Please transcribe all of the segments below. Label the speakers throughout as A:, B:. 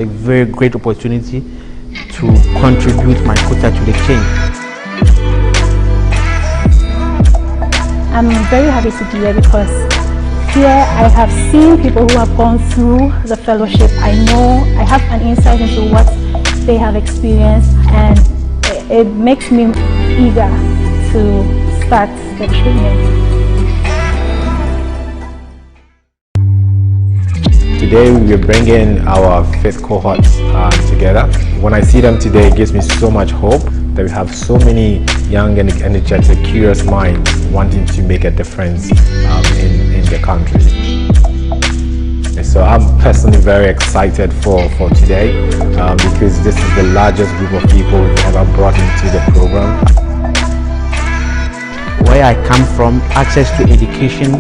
A: A very great opportunity to contribute my quota to the change.
B: I'm very happy to be here because here I have seen people who have gone through the fellowship. I know I have an insight into what they have experienced, and it makes me eager to start the training.
C: Today we are bringing our fifth cohort together. When I see them today, it gives me so much hope that we have so many young and energetic, curious minds wanting to make a difference in the country. And so I'm personally very excited for today because this is the largest group of people we've ever brought into the program.
A: Where I come from, access to education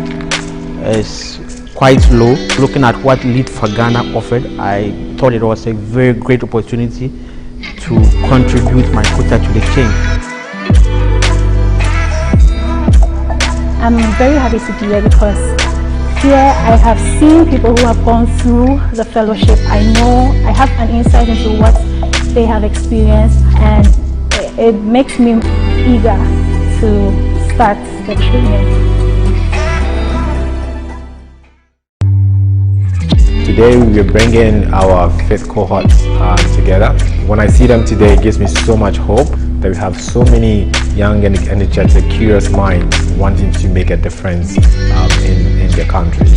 A: is quite low. Looking at what Lead for Ghana offered, I thought it was a very great opportunity to contribute my quota to the change.
B: I'm very happy to be here because here I have seen people who have gone through the fellowship. I know I have an insight into what they have experienced, and it makes me eager to start the training.
C: Today we are bringing our fifth cohort together. When I see them today, it gives me so much hope that we have so many young and energetic, curious minds wanting to make a difference in the country.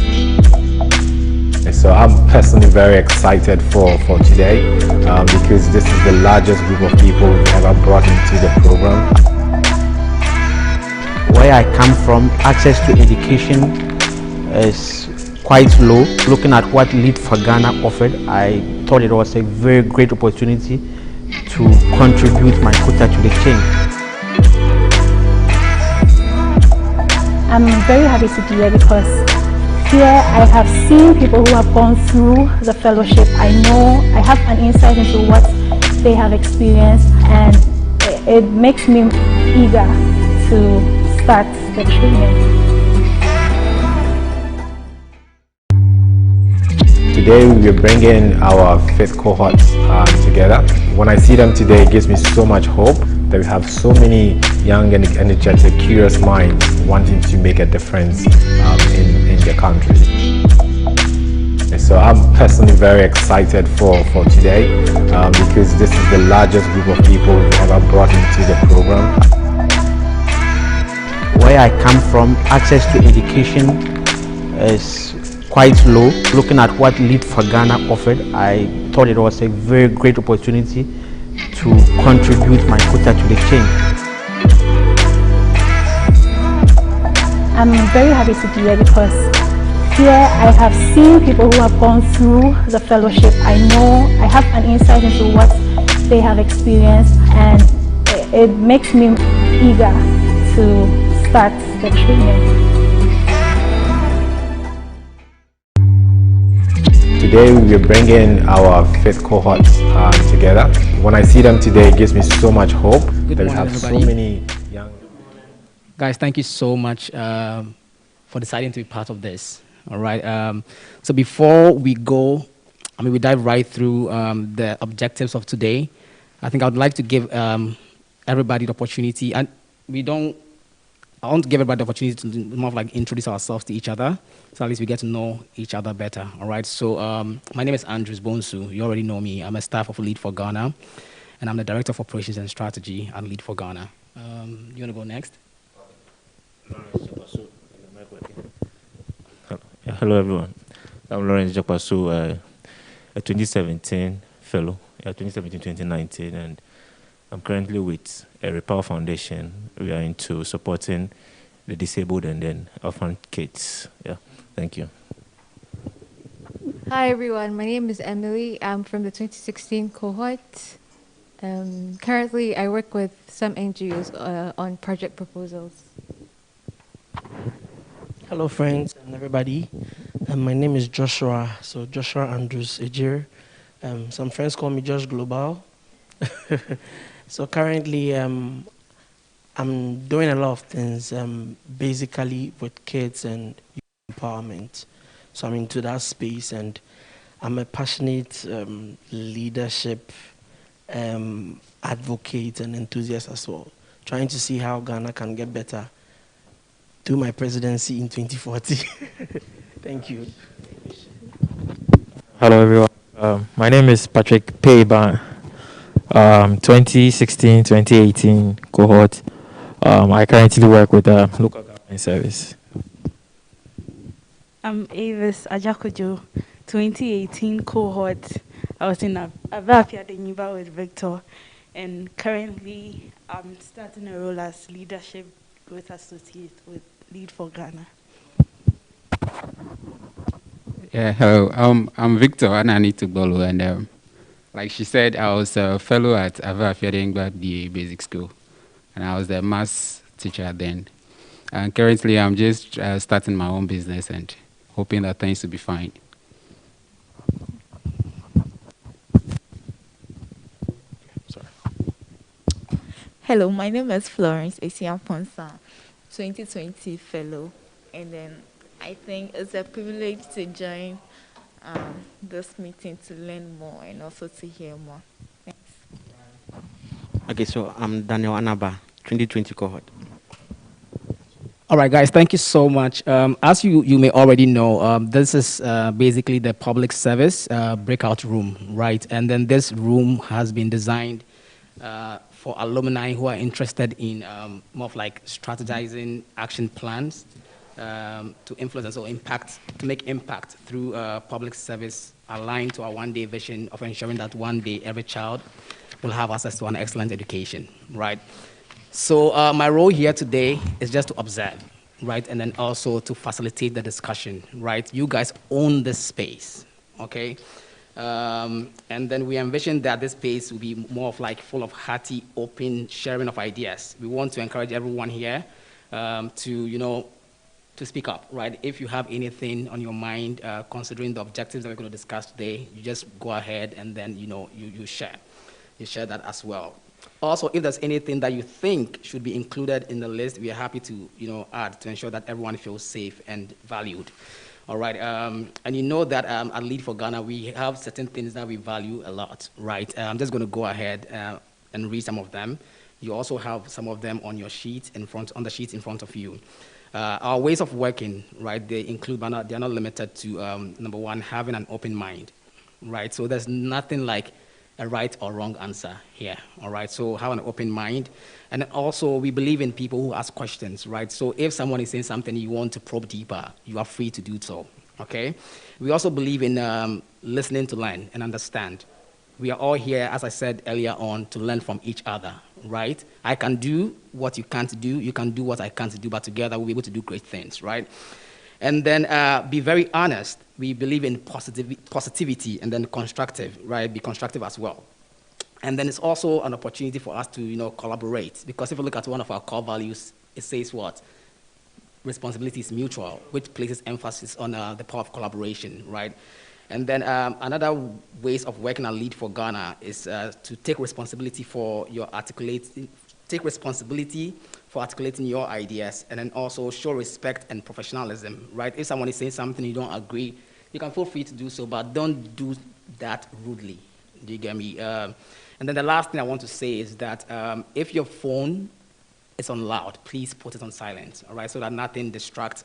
C: And so I'm personally very excited for today because this is the largest group of people we've ever brought into the program.
A: Where I come from, access to education is quite low. Looking at what Lead for Ghana offered, I thought it was a very great opportunity to contribute my quota to the change.
B: I'm very happy to be here because here I have seen people who have gone through the fellowship. I know I have an insight into what they have experienced, and it makes me eager to start the training.
C: Today we are bringing our fifth cohort together. When I see them today, it gives me so much hope that we have so many young and energetic, curious minds wanting to make a difference in the country. And so I'm personally very excited for today because this is the largest group of people we've ever brought into the program.
A: Where I come from, access to education is quite low. Looking at what Lead for Ghana offered, I thought it was a very great opportunity to contribute my quota to the change.
B: I'm very happy to be here because here I have seen people who have gone through the fellowship. I know I have an insight into what they have experienced, and it makes me eager to start the training.
C: Today we are bringing our fifth cohort together. When I see them today, it gives me so much hope that we have so many young...
D: Guys, thank you so much for deciding to be part of this. All right. So before we go, we dive right through the objectives of today. I think I would like to give everybody the opportunity, and I want to give everybody the opportunity to more of like introduce ourselves to each other, so at least we get to know each other better. All right. So my name is Andrews Bonsu. You already know me. I'm a staff of Lead for Ghana, and I'm the Director of Operations and Strategy at Lead for Ghana. You want to go next?
E: Hello, everyone. I'm Lawrence Jakwasu, a 2017 fellow, 2017-2019, and I'm currently with a Repower Foundation. We are into supporting the disabled and then orphan kids. Yeah, thank you.
F: Hi, everyone. My name is Emily. I'm from the 2016 cohort. Currently, I work with some NGOs on project proposals.
G: Hello, friends and everybody. My name is Joshua. So Joshua Andrews Ejir. Some friends call me Josh Global. So currently, I'm doing a lot of things, basically with kids and youth empowerment. So I'm into that space, and I'm a passionate leadership advocate and enthusiast as well, trying to see how Ghana can get better through my presidency in 2040. Thank you.
H: Hello, everyone. My name is Patrick Payban. 2016-2018 cohort. I currently work with the local government service.
I: I'm Avis Ajakojo, 2018 cohort. I was in Avapia Deniba with Victor, and currently I'm starting a role as leadership growth associate with Lead for Ghana.
J: Yeah, hello. I'm Victor Anani Tugbolo, and like she said, I was a fellow at Ava Fiadengba BA Basic School, and I was the maths teacher then. And currently, I'm just starting my own business and hoping that things will be fine.
K: Hello, my name is Florence Esiamponsa, 2020 fellow, and then I think it's a privilege to join this meeting to learn more and also to hear more. Thanks.
A: Okay, so I'm Daniel Anaba, 2020 cohort.
D: All right, guys, thank you so much. As you may already know, this is basically the public service breakout room, right? And then this room has been designed for alumni who are interested in more of like strategizing action plans to influence and so impact, to make impact through public service aligned to our one-day vision of ensuring that one day every child will have access to an excellent education, right? So my role here today is just to observe, right? And then also to facilitate the discussion, right? You guys own this space, okay? And then we envision that this space will be more of like full of hearty, open sharing of ideas. We want to encourage everyone here to speak up, right? If you have anything on your mind, considering the objectives that we're going to discuss today, you just go ahead and then, you share. You share that as well. Also, if there's anything that you think should be included in the list, we are happy to, add to ensure that everyone feels safe and valued. All right, and you know that at Lead for Ghana, we have certain things that we value a lot, right? I'm just going to go ahead and read some of them. You also have some of them on your sheet on the sheets in front of you. Our ways of working, right? They include, but they're not limited to number one, having an open mind, right? So there's nothing like a right or wrong answer here, all right? So have an open mind. And also, we believe in people who ask questions, right? So if someone is saying something you want to probe deeper, you are free to do so, okay? We also believe in listening to learn and understand. We are all here, as I said earlier on, to learn from each other, right? I can do what you can't do, you can do what I can't do, but together we'll be able to do great things, right? And then be very honest. We believe in positivity and then constructive, right? Be constructive as well. And then it's also an opportunity for us to, collaborate. Because if you look at one of our core values, it says what? Responsibility is mutual, which places emphasis on the power of collaboration, right? And then another ways of working at Lead for Ghana is to take responsibility for articulating your ideas, and then also show respect and professionalism, right? If someone is saying something you don't agree, you can feel free to do so, but don't do that rudely. Do you get me? And then the last thing I want to say is that if your phone is on loud, please put it on silent, all right, so that nothing distracts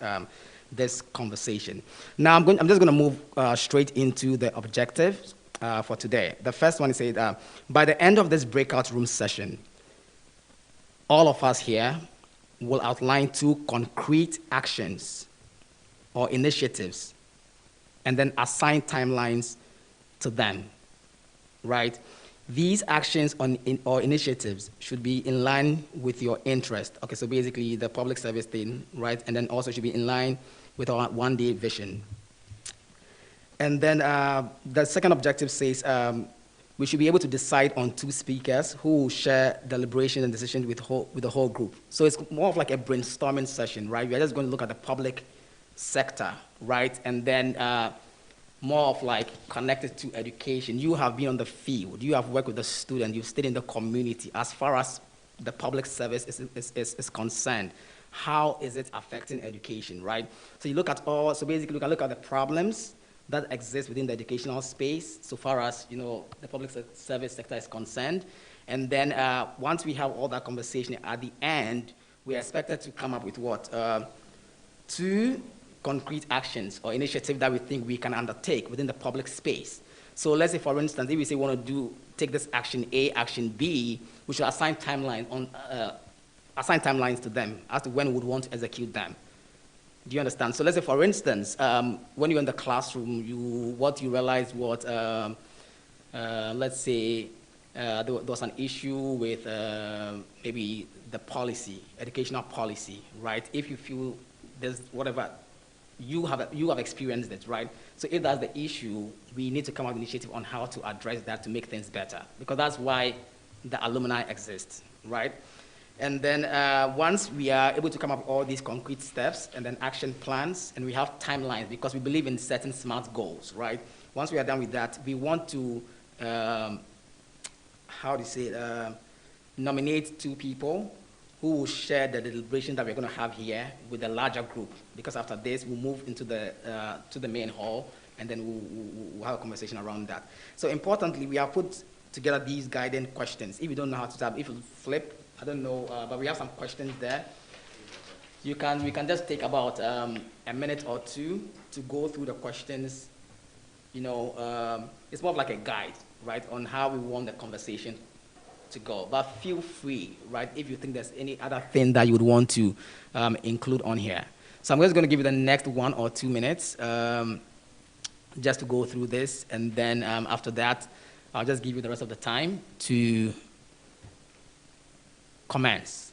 D: this conversation. Now, I'm just going to move straight into the objectives for today. The first one is that by the end of this breakout room session, all of us here will outline 2 concrete actions or initiatives and then assign timelines to them, right? These actions or initiatives should be in line with your interest. Okay, so basically the public service thing, right? And then also should be in line with our one-day vision. And then the second objective says we should be able to decide on 2 speakers who will share deliberation and decisions with the whole group. So it's more of like a brainstorming session, right? We're just going to look at the public sector, right? And then more of like connected to education. You have been on the field, you have worked with the student, you've stayed in the community. As far as the public service is concerned, how is it affecting education, right? So you look at so basically we can look at the problems, that exists within the educational space, so far as the public service sector is concerned. And then once we have all that conversation, at the end, we are expected to come up with what? 2 concrete actions or initiatives that we think we can undertake within the public space. So let's say, for instance, if we say we want to take this action A, action B, we should assign timelines to them as to when we would want to execute them. Do you understand? So let's say, for instance, when you're in the classroom, what you realize what, let's say, there was an issue with maybe the policy, educational policy, right? If you feel there's whatever, you have experienced it, right? So if that's the issue, we need to come up with an initiative on how to address that to make things better, because that's why the alumni exist, right? And then once we are able to come up with all these concrete steps and then action plans, and we have timelines, because we believe in setting SMART goals, right? Once we are done with that, we want to, nominate 2 people who will share the deliberation that we're going to have here with the larger group. Because after this, we'll move into the main hall, and then we'll have a conversation around that. So importantly, we have put together these guiding questions. If you don't know how to type, if you flip, I don't know, but we have some questions there. We can just take about a minute or 2 to go through the questions. It's more of like a guide, right, on how we want the conversation to go. But feel free, right, if you think there's any other thing that you would want to include on here. So I'm just going to give you the next 1 or 2 minutes just to go through this, and then after that, I'll just give you the rest of the time to comments.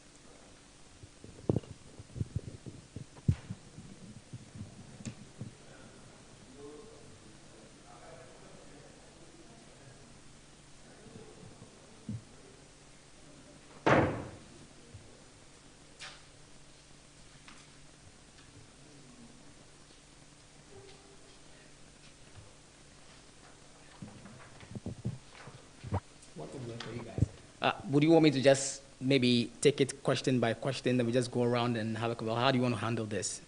D: Would you want me to just maybe take it question by question, then we just go around and have a conversation? How do you want to handle this?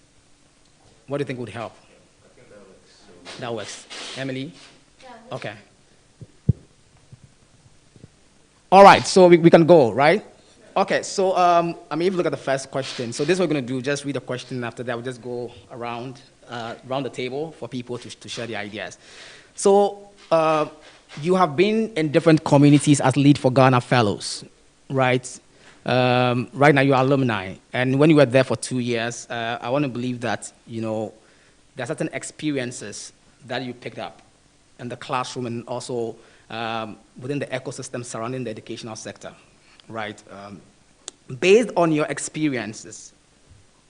D: What do you think would help?
E: I think that works.
D: That works. Emily? Yeah. Okay. All right, so we can go, right? Okay, so if you look at the first question, so this is what we're going to do, just read the question, and after that we'll just go around the table for people to share their ideas. So you have been in different communities as Lead for Ghana Fellows, right? Right now you're alumni, and when you were there for 2 years, I want to believe that, there are certain experiences that you picked up in the classroom and also within the ecosystem surrounding the educational sector, right? Based on your experiences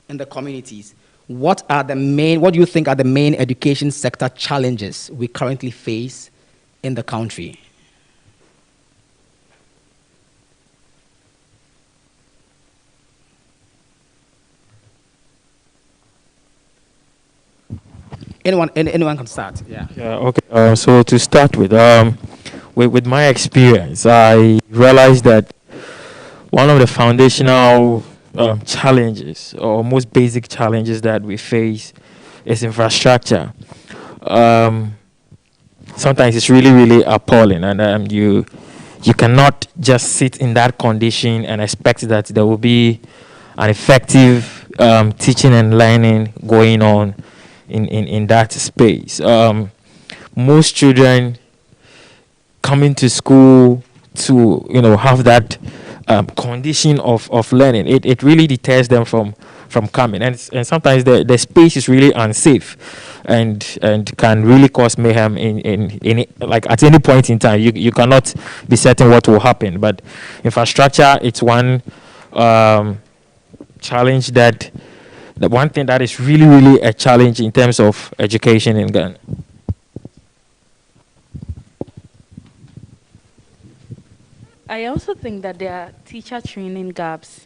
D: in the communities, what do you think are the main education sector challenges we currently face in the country? Anyone can start. Yeah.
H: Yeah. Okay. So to start with my experience, I realized that one of the foundational challenges, or most basic challenges that we face, is infrastructure. Sometimes it's really, really appalling, and you cannot just sit in that condition and expect that there will be an effective teaching and learning going on in that space. Most children coming to school to have that condition of learning, it really deters them from coming, and sometimes the space is really unsafe and can really cause mayhem in like at any point in time. You cannot be certain what will happen, but infrastructure, it's one challenge, that the one thing that is really, really a challenge in terms of education in Ghana.
I: I also think that there are teacher training gaps.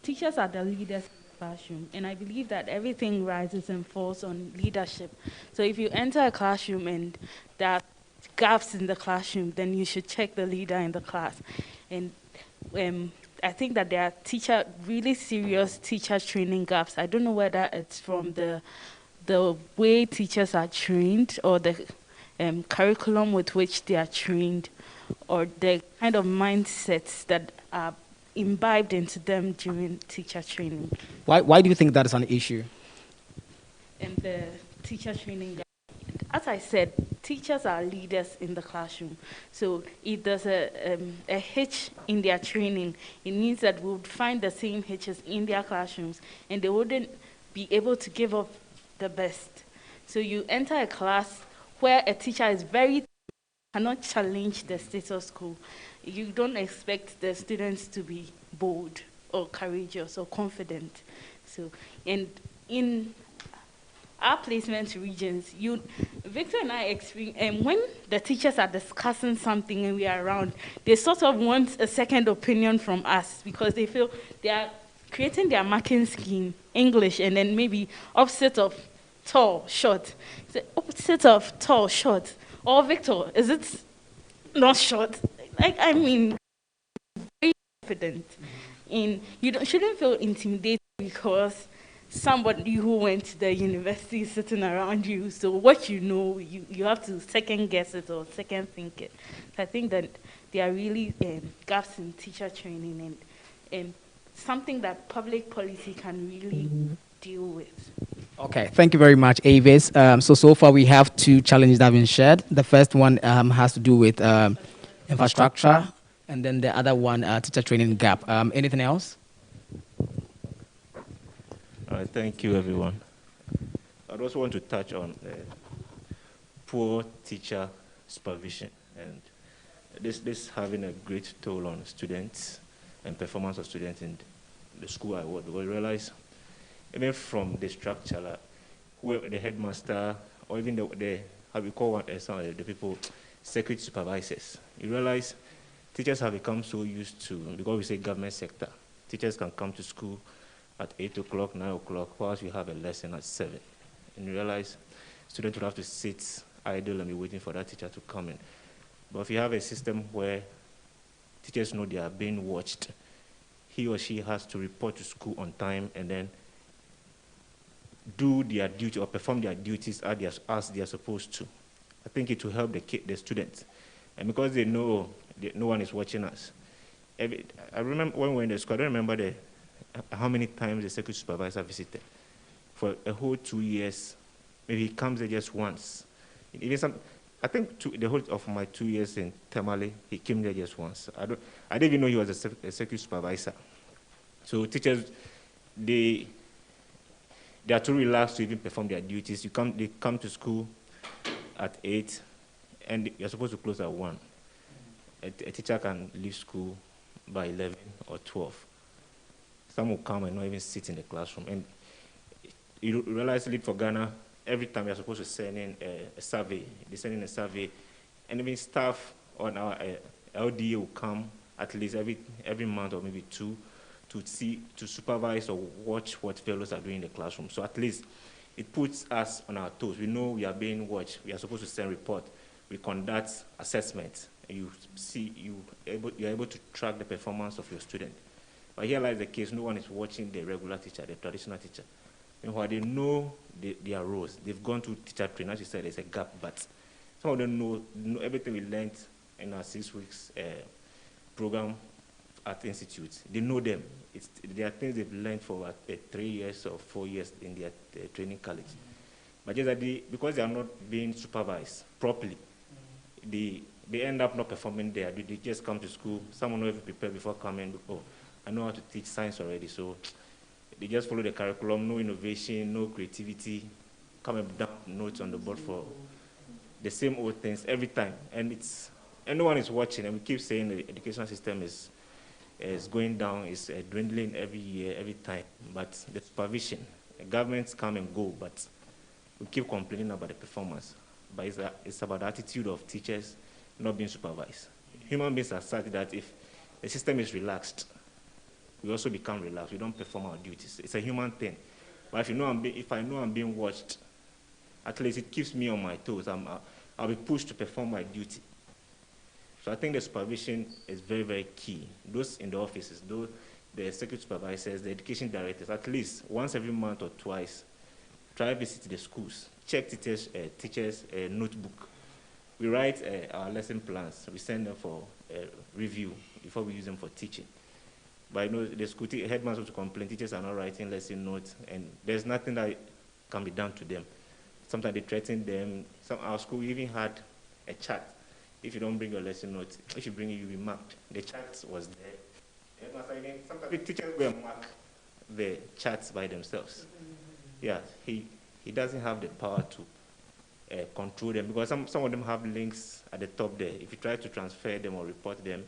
I: Teachers are the leaders in the classroom, and I believe that everything rises and falls on leadership. So if you enter a classroom and there are gaps in the classroom, then you should check the leader in the class. And I think that there are really serious teacher training gaps. I don't know whether it's from the the way teachers are trained, or the curriculum with which they are trained, or the kind of mindsets that are imbibed into them during teacher training.
D: Why do you think that is an issue?
I: And the teacher training, as I said, teachers are leaders in the classroom. So if there's a hitch in their training, it means that we would find the same hitches in their classrooms, and they wouldn't be able to give up the best. So you enter a class where a teacher is very cannot challenge the status quo. You don't expect the students to be bold or courageous or confident. So, and in our placement regions, Victor and I experience, and when the teachers are discussing something and we are around, they sort of want a second opinion from us because they feel they are creating their marking scheme, English, and then maybe opposite of tall, short. The opposite of tall, short. Or Victor, is it not short? Like, I mean, very confident. And shouldn't feel intimidated because somebody who went to the university is sitting around you. So what you know, you have to second guess it or second think it. So I think that there are really gaps in teacher training and something that public policy can really deal with.
D: Okay, thank you very much, Avis. So far we have two challenges that have been shared. The first one has to do with infrastructure, and then the other one, teacher training gap. Anything else?
E: All right, thank you, everyone. I'd also want to touch on poor teacher supervision, and this having a great toll on students and performance of students in the school I work. Because I realize, even from the structure, like, whoever the headmaster, or even the how we call some of the people, security supervisors, you realize teachers have become so used to, because we say government sector, teachers can come to school at 8 o'clock, 9 o'clock, whilst we have a lesson at 7. And you realize students will have to sit idle and be waiting for that teacher to come in. But if you have a system where teachers know they are being watched, he or she has to report to school on time and then do their duty or perform their duties as they are supposed to. I think it will help the students. And because they know no one is watching us. I remember when we were in the school, I don't remember how many times the security supervisor visited. For a whole 2 years, maybe he comes there just once. I think the whole of my 2 years in Tamale, he came there just once. I didn't even know he was a security supervisor. So teachers, they are too relaxed to even perform their duties. They come to school at 8, and you're supposed to close at 1. A teacher can leave school by 11 or 12. Some will come and not even sit in the classroom. And you realize, Lead for Ghana, every time you're supposed to send in a survey, they send in a survey, and even staff on our LDA will come at least every month or maybe 2 to supervise or watch what fellows are doing in the classroom. So at least it puts us on our toes. We know we are being watched. We are supposed to send report. We conduct assessments. And you're able to track the performance of your student. But here lies the case, no one is watching the regular teacher, the traditional teacher. Meanwhile, they know their roles. They've gone to teacher training. As you said, there's a gap, but some of them know everything we learned in our 6 weeks program at institutes. They know them. There are things they've learned for 3 years or 4 years in their training college. But just that because they are not being supervised properly, they end up not performing there. They just come to school. Someone will prepare before coming. Oh, I know how to teach science already, so they just follow the curriculum. No innovation, no creativity. Come and dump notes on the board for the same old things every time. And no one is watching. And we keep saying the educational system is going down, is dwindling every year, every time. But the supervision, the governments come and go, but we keep complaining about the performance. But it's about the attitude of teachers not being supervised. Human beings are such that if the system is relaxed, we also become relaxed. We don't perform our duties. It's a human thing. But if I know I'm being watched, at least it keeps me on my toes. I'll be pushed to perform my duty. So I think the supervision is very, very key. Those in the offices, the security supervisors, the education directors, at least once every month or twice, try visit the schools, check teachers' notebook. We write our lesson plans. We send them for review before we use them for teaching. But I know the school headmasters to complain, teachers are not writing lesson notes, and there's nothing that can be done to them. Sometimes they threaten them. Our school even had a chart. If you don't bring your lesson notes, if you bring it, you'll be marked. The chart was there. Sometimes the teachers will mark the charts by themselves. Yeah, he doesn't have the power to control them, because some of them have links at the top there. If you try to transfer them or report them,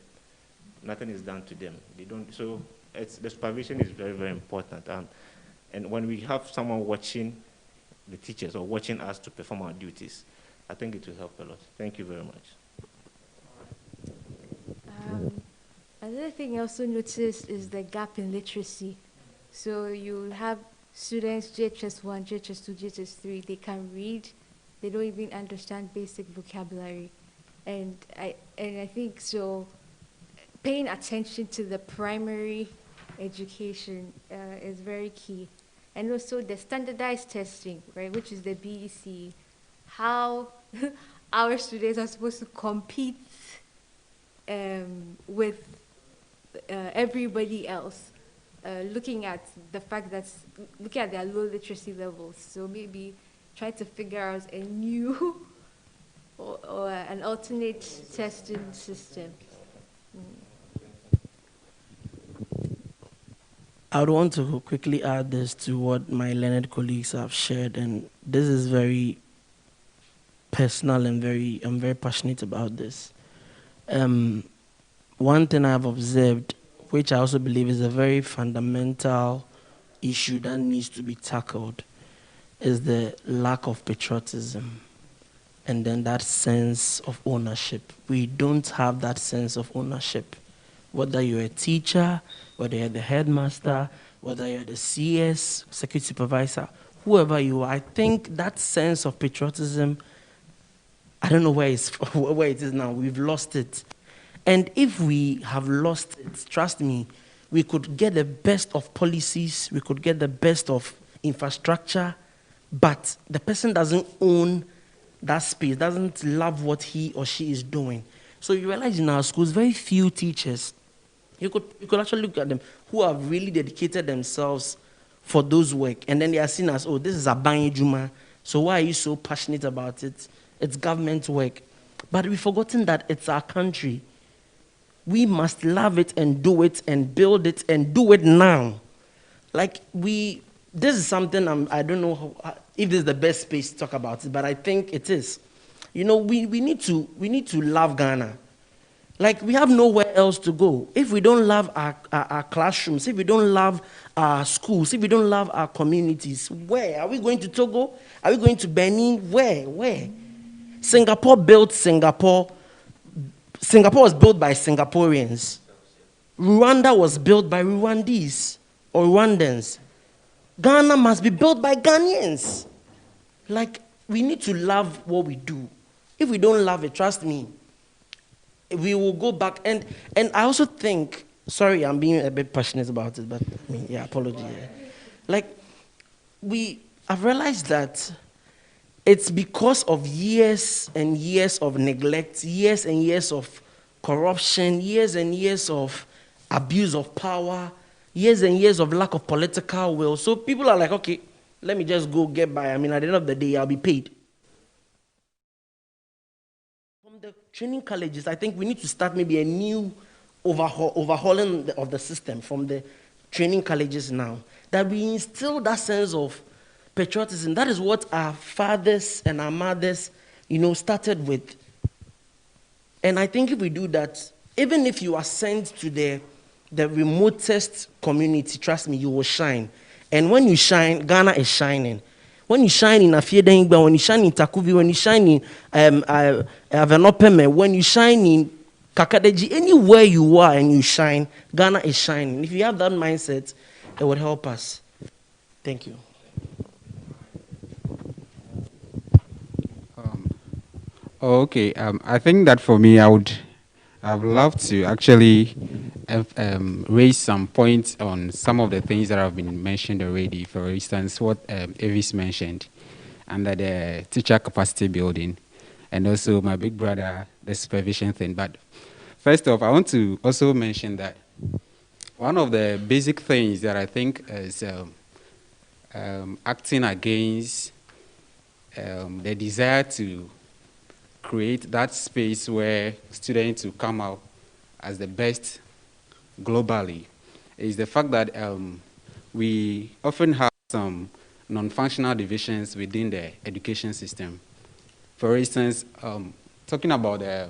E: nothing is done to them. They don't. So the supervision is very, very important. And when we have someone watching the teachers or watching us to perform our duties, I think it will help a lot. Thank you very much.
F: Another thing I also noticed is the gap in literacy. So you have students, JHS 1, JHS 2, JHS 3, they can read, they don't even understand basic vocabulary. And I think so paying attention to the primary education is very key. And also the standardized testing, right, which is the BEC, how our students are supposed to compete with everybody else, looking at the fact that, looking at their low literacy levels. So maybe try to figure out a new or an alternate testing system.
G: I would want to quickly add this to what my learned colleagues have shared, and this is very personal and I'm very passionate about this. One thing I've observed, which I also believe is a very fundamental issue that needs to be tackled, is the lack of patriotism and then that sense of ownership. We don't have that sense of ownership. Whether you're a teacher, whether you're the headmaster, whether you're the CS, security supervisor, whoever you are, I think that sense of patriotism, I don't know where it is now. We've lost it. And if we have lost it, trust me, we could get the best of policies, we could get the best of infrastructure, but the person doesn't own that space, doesn't love what he or she is doing. So you realize in our schools, very few teachers, you could actually look at them who have really dedicated themselves for those work, and then they are seen as, oh, this is a Abanye Juma, so why are you so passionate about it? It's government work. But we've forgotten that it's our country. We must love it and do it and build it and do it now. This is something I don't know if this is the best space to talk about it, but I think it is. You know, we need to love Ghana. Like, we have nowhere else to go. If we don't love our classrooms, if we don't love our schools, if we don't love our communities, where? Are we going to Togo? Are we going to Benin? Where? Singapore built Singapore. Singapore was built by Singaporeans. Rwanda was built by Rwandese or Rwandans. Ghana must be built by Ghanaians. Like, we need to love what we do. If we don't love it, trust me, we will go back. And I also think, sorry, I'm being a bit passionate about it, but I mean, yeah, apology. Yeah. I've realized that it's because of years and years of neglect, years and years of corruption, years and years of abuse of power, years and years of lack of political will. So people are like, okay, let me just go get by. I mean, at the end of the day, I'll be paid. From the training colleges, I think we need to start maybe a new overhauling of the system from the training colleges now, that we instill that sense of patriotism. That is what our fathers and our mothers, started with. And I think if we do that, even if you are sent to the remotest community, trust me, you will shine. And when you shine, Ghana is shining. When you shine in Afiedengba, when you shine in Takuvi, when you shine in Avenopeme, when you shine in Kakadeji, anywhere you are and you shine, Ghana is shining. If you have that mindset, it would help us. Thank you.
J: Okay, I think that for me, I would I'd love to actually raise some points on some of the things that have been mentioned already. For instance, what Avis mentioned under the teacher capacity building, and also my big brother, the supervision thing. But first off, I want to also mention that one of the basic things that I think is acting against the desire to create that space where students will come out as the best globally is the fact that we often have some non-functional divisions within the education system. For instance, talking about the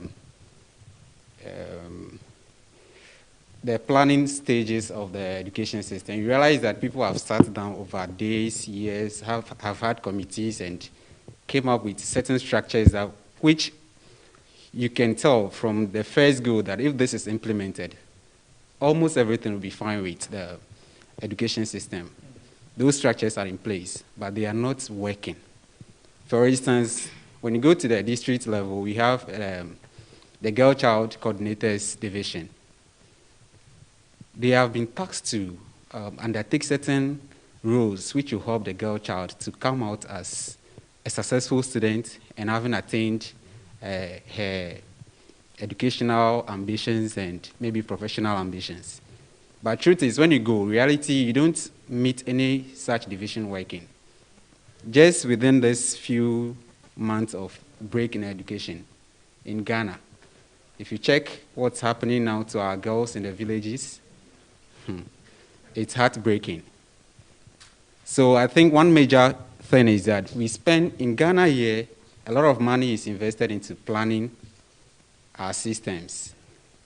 J: planning stages of the education system, you realize that people have sat down over days, years, have had committees and came up with certain structures that which you can tell from the first go that if this is implemented, almost everything will be fine with the education system. Those structures are in place, but they are not working. For instance, when you go to the district level, we have the Girl Child Coordinators Division. They have been tasked to undertake certain roles which will help the girl child to come out as a successful student and having attained her educational ambitions and maybe professional ambitions. But truth is, when you go, reality, you don't meet any such division working. Just within this few months of break in education in Ghana, if you check what's happening now to our girls in the villages, it's heartbreaking. So I think one major thing is that we spend in Ghana here, a lot of money is invested into planning our systems.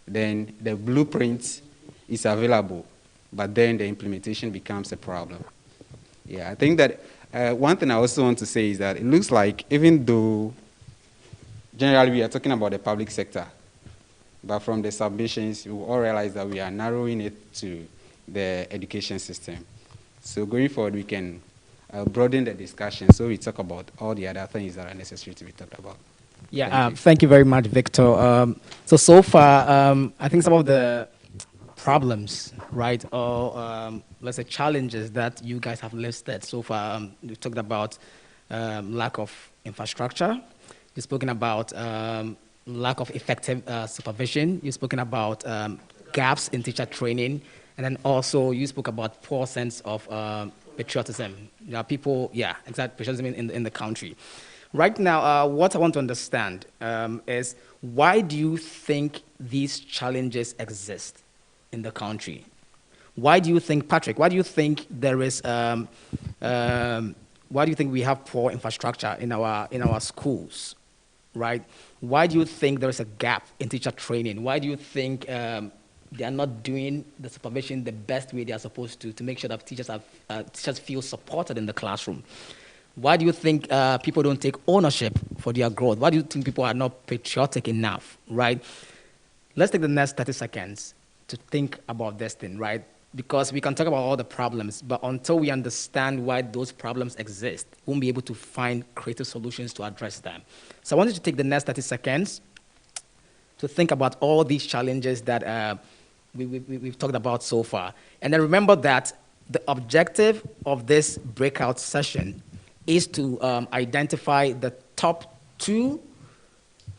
J: Then the blueprint is available, but then the implementation becomes a problem. Yeah, I think that one thing I also want to say is that it looks like even though generally we are talking about the public sector, but from the submissions, we all realize that we are narrowing it to the education system. So going forward, we can broaden the discussion so we talk about all the other things that are necessary to be talked about.
D: Yeah, thank you very much, Victor. So far, I think some of the problems, right, or let's say challenges that you guys have listed so far, we've talked about lack of infrastructure. You've spoken about lack of effective supervision. You've spoken about gaps in teacher training. And then also you spoke about poor sense of patriotism. There are people, yeah, exact patriotism in the country. Right now, what I want to understand is why do you think these challenges exist in the country? Why do you think, Patrick, why do you think there is, why do you think we have poor infrastructure in our schools, right? Why do you think there is a gap in teacher training? Why do you think they are not doing the supervision the best way they are supposed to make sure that teachers feel supported in the classroom? Why do you think people don't take ownership for their growth? Why do you think people are not patriotic enough, right? Let's take the next 30 seconds to think about this thing, right? Because we can talk about all the problems, but until we understand why those problems exist, we won't be able to find creative solutions to address them. So I wanted to take the next 30 seconds to think about all these challenges that we've talked about so far. And then remember that the objective of this breakout session is to identify the top 2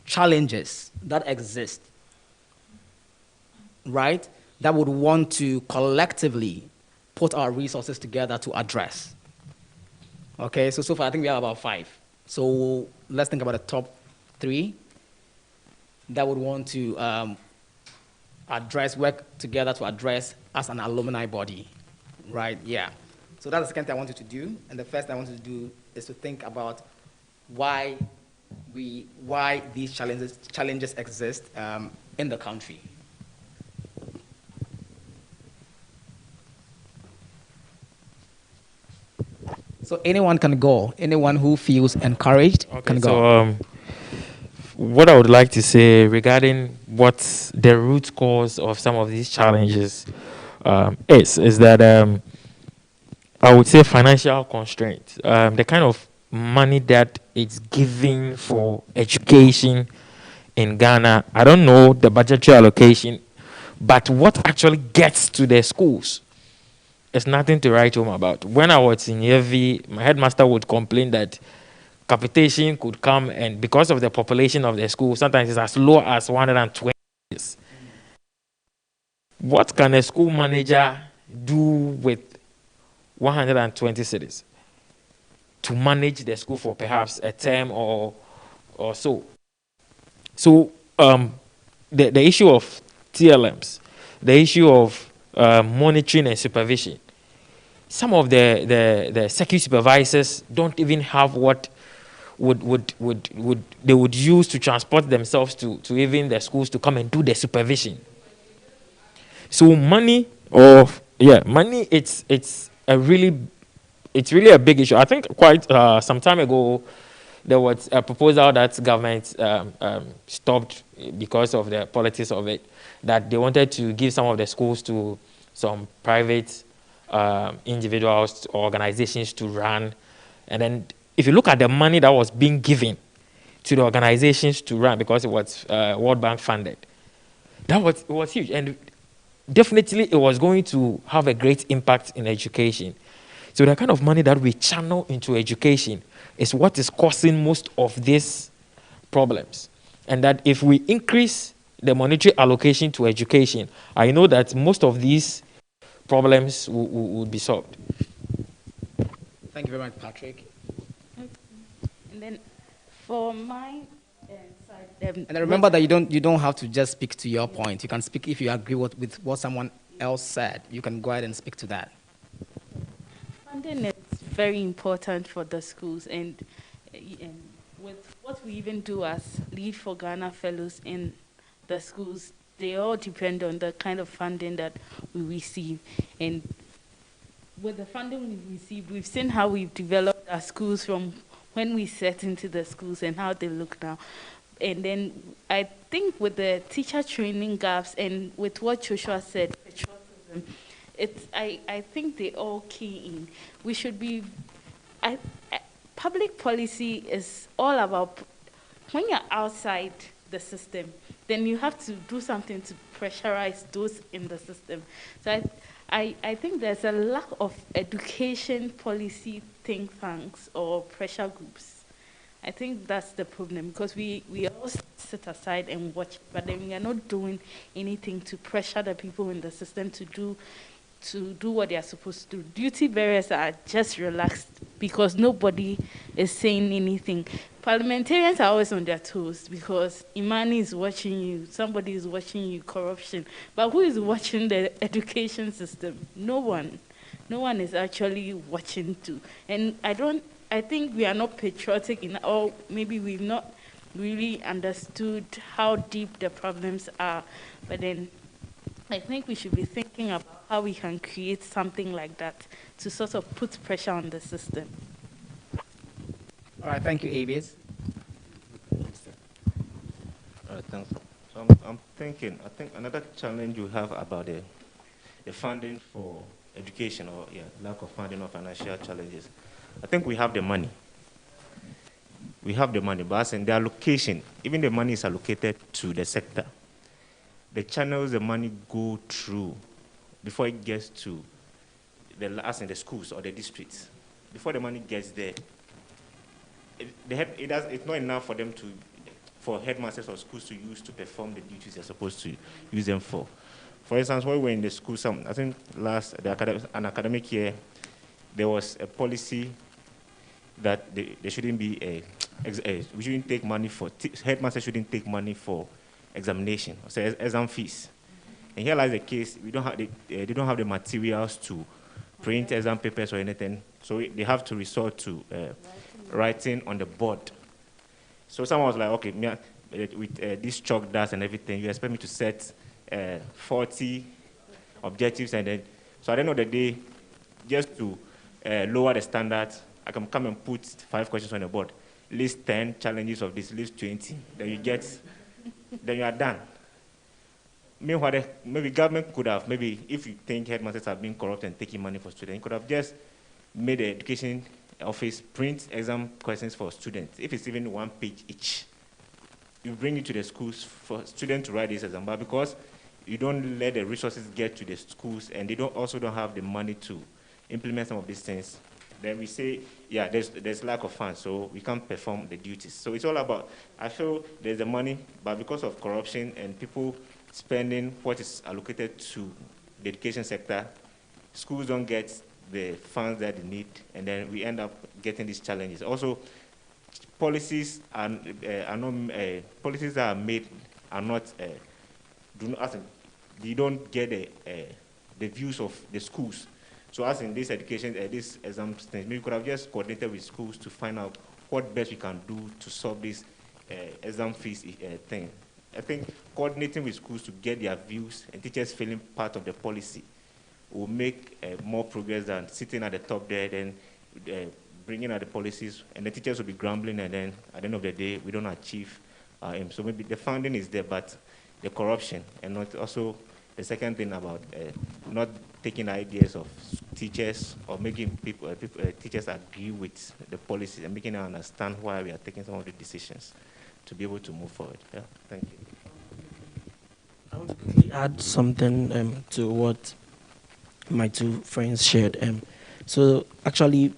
D: challenges that exist, right, that would want to collectively put our resources together to address. Okay, so far I think we have about 5. So let's think about the top 3 that would want to work together to address as an alumni body, right? Yeah. So that's the second thing I wanted to do. And the first thing I wanted to do is to think about why these challenges exist in the country. So anyone can go. Anyone who feels encouraged can go.
H: So what I would like to say regarding what the root cause of some of these challenges is that I would say financial constraints. The kind of money that it's giving for education in Ghana, I don't know the budgetary allocation, but what actually gets to the schools is nothing to write home about. When I was in EV, my headmaster would complain that capitation could come, and because of the population of the school, sometimes it's as low as 120. What can a school manager do with 120 cities to manage the school for perhaps a term or so? So the issue of TLMs, the issue of monitoring and supervision, some of the security supervisors don't even have what they would use to transport themselves to even the schools to come and do the supervision. So money, money. It's really a big issue. I think quite some time ago, there was a proposal that government stopped because of the politics of it, that they wanted to give some of the schools to some private individuals or organizations to run. And then if you look at the money that was being given to the organizations to run, because it was World Bank funded, it was huge. And definitely it was going to have a great impact in education. So the kind of money that we channel into education is what is causing most of these problems. And that if we increase the monetary allocation to education, I know that most of these problems would be solved.
D: Thank you very much, Patrick.
I: And then for my side,
D: And remember that you don't have to just speak to your point. You can speak if you agree with what someone else said. You can go ahead and speak to that.
I: funding is very important for the schools, and with what we even do as Lead for Ghana fellows in the schools, they all depend on the kind of funding that we receive. And with the funding we've received, we've seen how we've developed our schools from when we set into the schools and how they look now. And then I think with the teacher training gaps and with what Joshua said, patriotism, I think they all key in. We should be, public policy is all about, when you're outside the system, then you have to do something to pressurize those in the system. So I think there's a lack of education policy think tanks or pressure groups. I think that's the problem, because we all sit aside and watch, but then we are not doing anything to pressure the people in the system to do what they are supposed to do. Duty bearers are just relaxed because nobody is saying anything. Parliamentarians are always on their toes because Imani is watching you, somebody is watching you, corruption. But who is watching the education system? No one. No one is actually watching too. And I think we are not patriotic enough, or maybe we've not really understood how deep the problems are. But then I think we should be thinking about how we can create something like that to sort of put pressure on the system.
D: All right, thank you, Abies.
E: All right, thanks. So I'm thinking, I think another challenge you have about the funding for education, or lack of funding or financial challenges. I think we have the money. We have the money, but as in the allocation, even the money is allocated to the sector. The channels the money go through before it gets to the schools or the districts. Before the money gets there, it's not enough for headmasters or schools to use to perform the duties they're supposed to use them for. For instance, when we were in the school, I think an academic year, there was a policy that there shouldn't be we shouldn't take money for headmasters shouldn't take money for examination, so exam fees. And here lies the case: they don't have the materials to print exam papers or anything, so they have to resort to writing on the board. So someone was like, okay, with this chalk dust and everything, you expect me to set 40 objectives, and then so at the end of the day, just to lower the standards, I can come and put 5 questions on the board, list 10 challenges of this, list 20, then you are done. Meanwhile, maybe government could have, maybe if you think headmasters are being corrupt and taking money for students, could have just made the education office print exam questions for students, if it's even 1 page each. you bring it to the schools for students to write this exam, but because you don't let the resources get to the schools and they don't have the money to implement some of these things, then we say, yeah, there's lack of funds, so we can't perform the duties. So it's all about, I feel there's the money, but because of corruption and people spending what is allocated to the education sector, schools don't get the funds that they need, and then we end up getting these challenges. Also, policies policies that are made are not they don't get the views of the schools. So as in this education, this exam thing, we could have just coordinated with schools to find out what best we can do to solve this exam fees thing. I think coordinating with schools to get their views and teachers feeling part of the policy will make more progress than sitting at the top there, then bringing out the policies, and the teachers will be grumbling, and then at the end of the day, we don't achieve aim. So maybe the funding is there, but the corruption, and not also the second thing about not taking ideas of teachers or making teachers agree with the policies and making them understand why we are taking some of the decisions to be able to move forward. Yeah, thank you.
G: I want to quickly add something to what my two friends shared. So actually,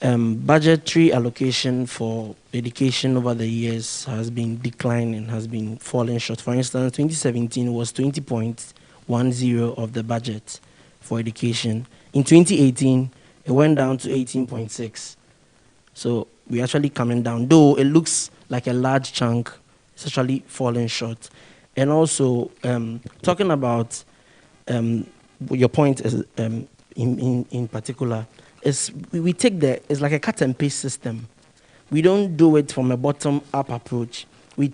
G: budgetary allocation for education over the years has been declining, has been falling short. For instance, 2017 was 20.10 of the budget for education. In 2018, it went down to 18.6. So we're actually coming down. Though it looks like a large chunk, it's actually falling short. And also, talking about your point is, in particular, is we take it's like a cut and paste system. We don't do it from a bottom-up approach. We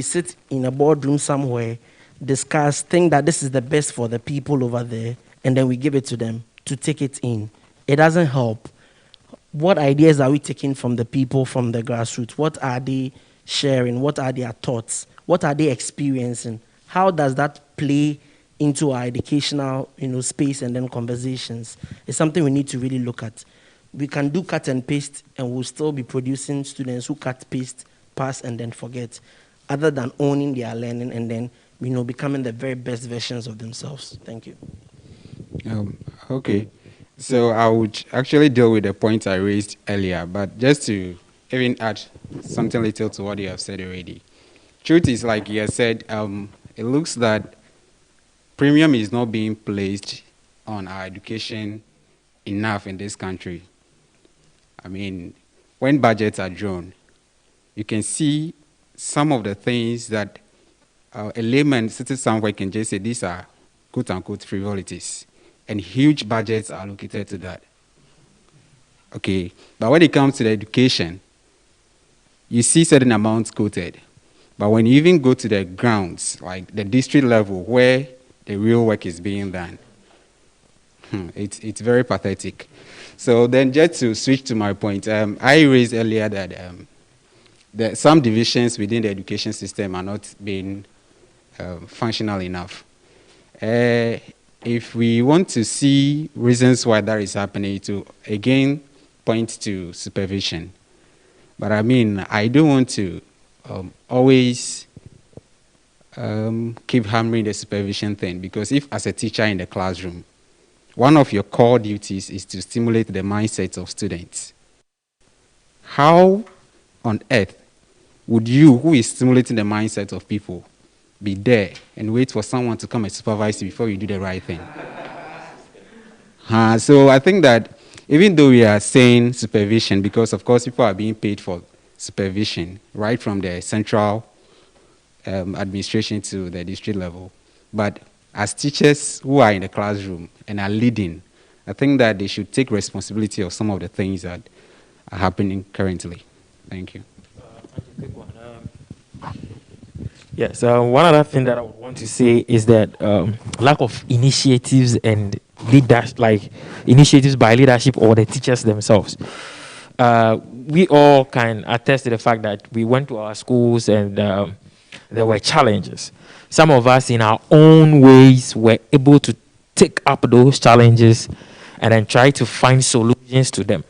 G: sit in a boardroom somewhere, discuss, think that this is the best for the people over there, and then we give it to them to take it in. It doesn't help. What ideas are we taking from the people, from the grassroots? What are they sharing? What are their thoughts? What are they experiencing? How does that play into our educational, space and then conversations? It's something we need to really look at. We can do cut and paste, and we'll still be producing students who cut, paste, pass, and then forget, other than owning their learning and then, becoming the very best versions of themselves. Thank you.
J: Okay. So I would actually deal with the point I raised earlier, but just to even add something little to what you have said already. Truth is, like you have said, it looks that premium is not being placed on our education enough in this country. I mean, when budgets are drawn, you can see some of the things that a layman sitting somewhere can just say these are quote-unquote frivolities, and huge budgets are allocated to that. Okay, but when it comes to the education, you see certain amounts quoted, but when you even go to the grounds, like the district level where the real work is being done, it's very pathetic. So then just to switch to my point, I raised earlier that some divisions within the education system are not being functional enough. If we want to see reasons why that is happening, to again point to supervision. But I mean, I don't want to always keep hammering the supervision thing, because if as a teacher in the classroom, one of your core duties is to stimulate the mindsets of students, how on earth would you, who is stimulating the mindset of people, be there and wait for someone to come and supervise you before you do the right thing? So I think that even though we are saying supervision, because of course people are being paid for supervision, right from the central administration to the district level, but as teachers who are in the classroom and are leading, I think that they should take responsibility of some of the things that are happening currently. Thank you.
H: Yes, one other thing that I would want to say is that lack of initiatives and initiatives by leadership or the teachers themselves. We all can attest to the fact that we went to our schools and there were challenges. Some of us in our own ways were able to take up those challenges and then try to find solutions to them.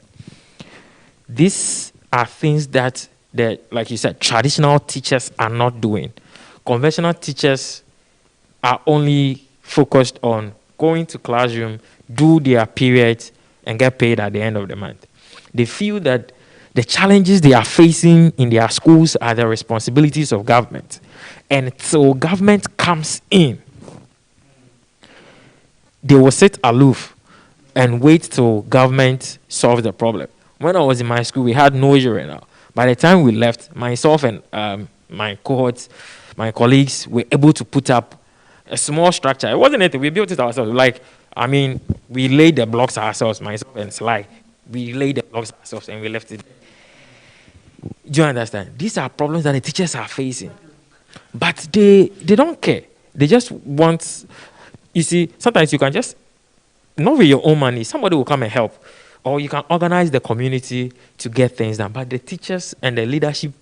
H: These are things that that, like you said, traditional teachers are not doing. Conventional teachers are only focused on going to classroom, do their periods, and get paid at the end of the month. They feel that the challenges they are facing in their schools are the responsibilities of government. And so government comes in, they will sit aloof and wait till government solve the problem. When I was in my school, we had no journal. By the time we left, myself and my cohorts, my colleagues were able to put up a small structure. It wasn't anything. We built it ourselves. We laid the blocks ourselves, myself and Sly. We laid the blocks ourselves and we left it. Do you understand? These are problems that the teachers are facing. But they don't care. They just want, you see, sometimes you can just, not with your own money, somebody will come and help. Or you can organize the community to get things done. But the teachers and the leadership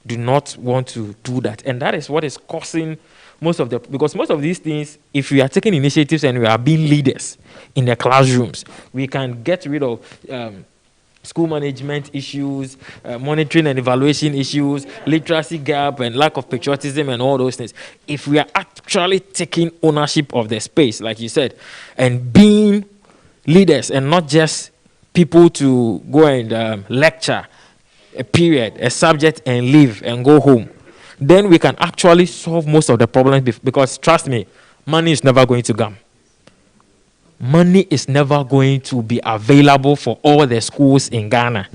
H: do not want to do that. And that is what is causing because most of these things, if we are taking initiatives and we are being leaders in the classrooms, we can get rid of school management issues, monitoring and evaluation issues, literacy gap and lack of patriotism and all those things. If we are actually taking ownership of the space, like you said, and being leaders and not just people to go and lecture a period, a subject, and leave and go home, then we can actually solve most of the problems. Because trust me, money is never going to come. Money is never going to be available for all the schools in Ghana.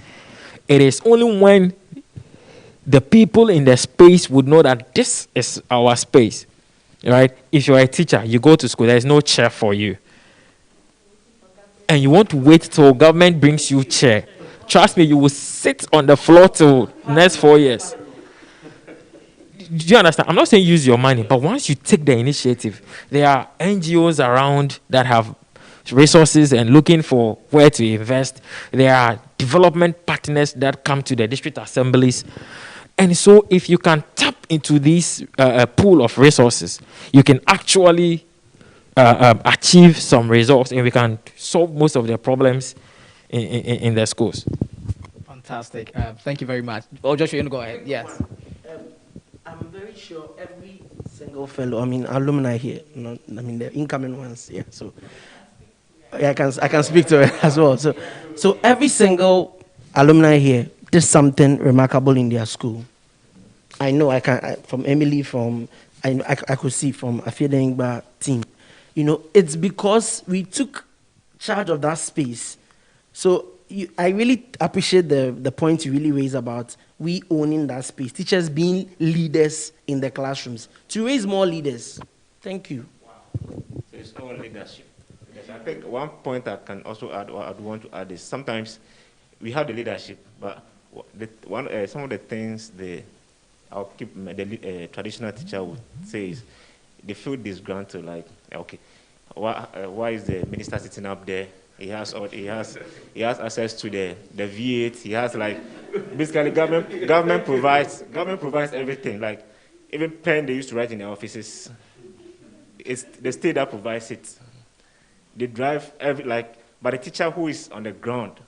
H: It is only when the people in the space would know that this is our space, right? If you're a teacher, you go to school, there's no chair for you. And you want to wait till government brings you chair. Trust me, you will sit on the floor till next 4 years. Do you understand? I'm not saying use your money, but once you take the initiative, there are NGOs around that have resources and looking for where to invest. There are development partners that come to the district assemblies. And so if you can tap into this pool of resources, you can actually achieve some results and we can solve most of the problems in the schools.
D: Fantastic. Thank you very much. Oh, Joshua, you want to go ahead? Yes.
G: I'm very sure every single fellow, alumni here, the incoming ones, yeah. So I can speak to it as well. So every single alumni here did something remarkable in their school. I know from Emily, I could see from Afiedengba team. It's because we took charge of that space. So I really appreciate the point you really raised about we owning that space, teachers being leaders in the classrooms, to raise more leaders. Thank you.
E: Wow. So it's all leadership. Yes, I think one point I can also add, or I'd want to add, is sometimes we have the leadership, but some of the things the traditional teacher would say is they feel disgruntled, like, okay, why is the minister sitting up there? He has access to the V8. He has basically government provides everything. Like even pen they used to write in their offices, it's the state that provides it. They drive but the teacher who is on the ground.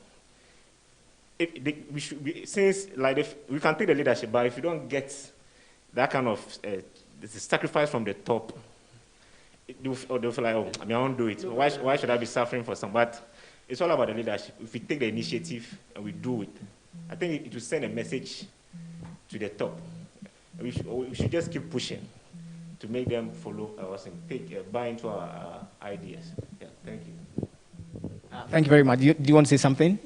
E: We can take the leadership, but if you don't get that kind of sacrifice from the top, they'll feel like, I won't do it. Why should I be suffering for some? But it's all about the leadership. If we take the initiative and we do it, I think it will send a message to the top. We should just keep pushing to make them follow us and buy into our ideas. Yeah, thank you.
D: Thank you very much. Do you want to say something?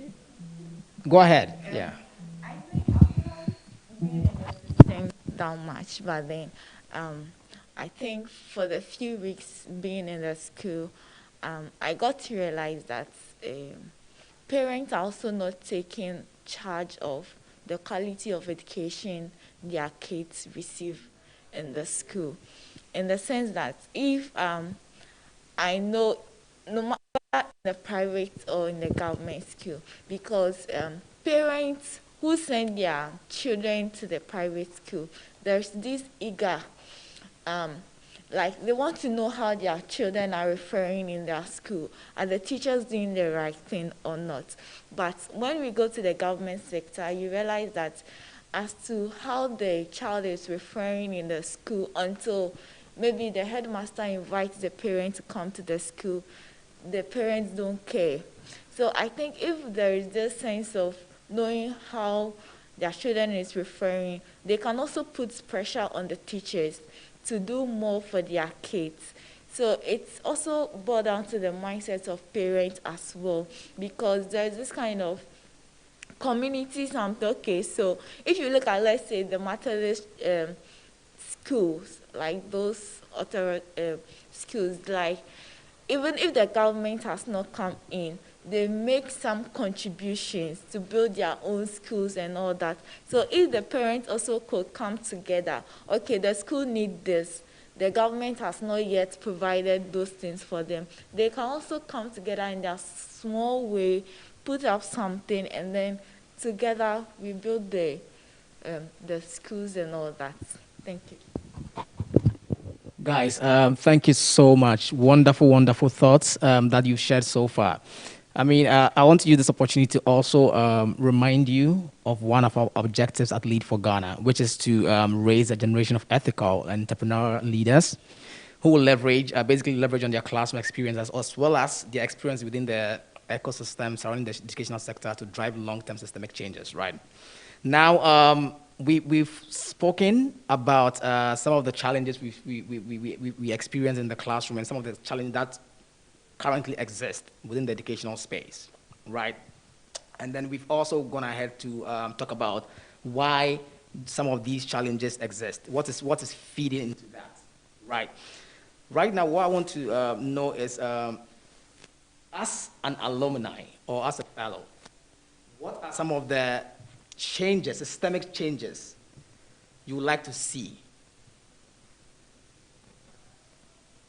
D: Go ahead. Yeah.
K: I think I'm down much, but then I think for the few weeks being in the school, I got to realize that parents are also not taking charge of the quality of education their kids receive in the school. In the sense that if I know, no matter in the private or in the government school, because parents who send their children to the private school, there's this eager they want to know how their children are referring in their school. Are the teachers doing the right thing or not? But when we go to the government sector, you realize that as to how the child is referring in the school until maybe the headmaster invites the parent to come to the school. The parents don't care. So I think if there is this sense of knowing how their children is referring, they can also put pressure on the teachers to do more for their kids. So it's also boiled down to the mindset of parents as well, because there's this kind of communities. Okay, so if you look at, let's say, the Methodist schools, like those schools, like even if the government has not come in, they make some contributions to build their own schools and all that. So if the parents also could come together, okay, the school need this, the government has not yet provided those things for them, they can also come together in their small way, put up something, and then together we build the schools and all that. Thank you.
D: Guys, thank you so much. Wonderful, wonderful thoughts that you've shared so far. I mean, I want to use this opportunity to also remind you of one of our objectives at Lead for Ghana, which is to raise a generation of ethical and entrepreneurial leaders who will basically leverage on their classroom experiences as well as their experience within the ecosystem surrounding the educational sector to drive long-term systemic changes, right? Now, we've spoken about some of the challenges we experience in the classroom and some of the challenges that currently exist within the educational space, right? And then we've also gone ahead to talk about why some of these challenges exist. What is feeding into that, right? Right now, what I want to know is, as an alumni or as a fellow, what are some of the changes, systemic changes, you would like to see?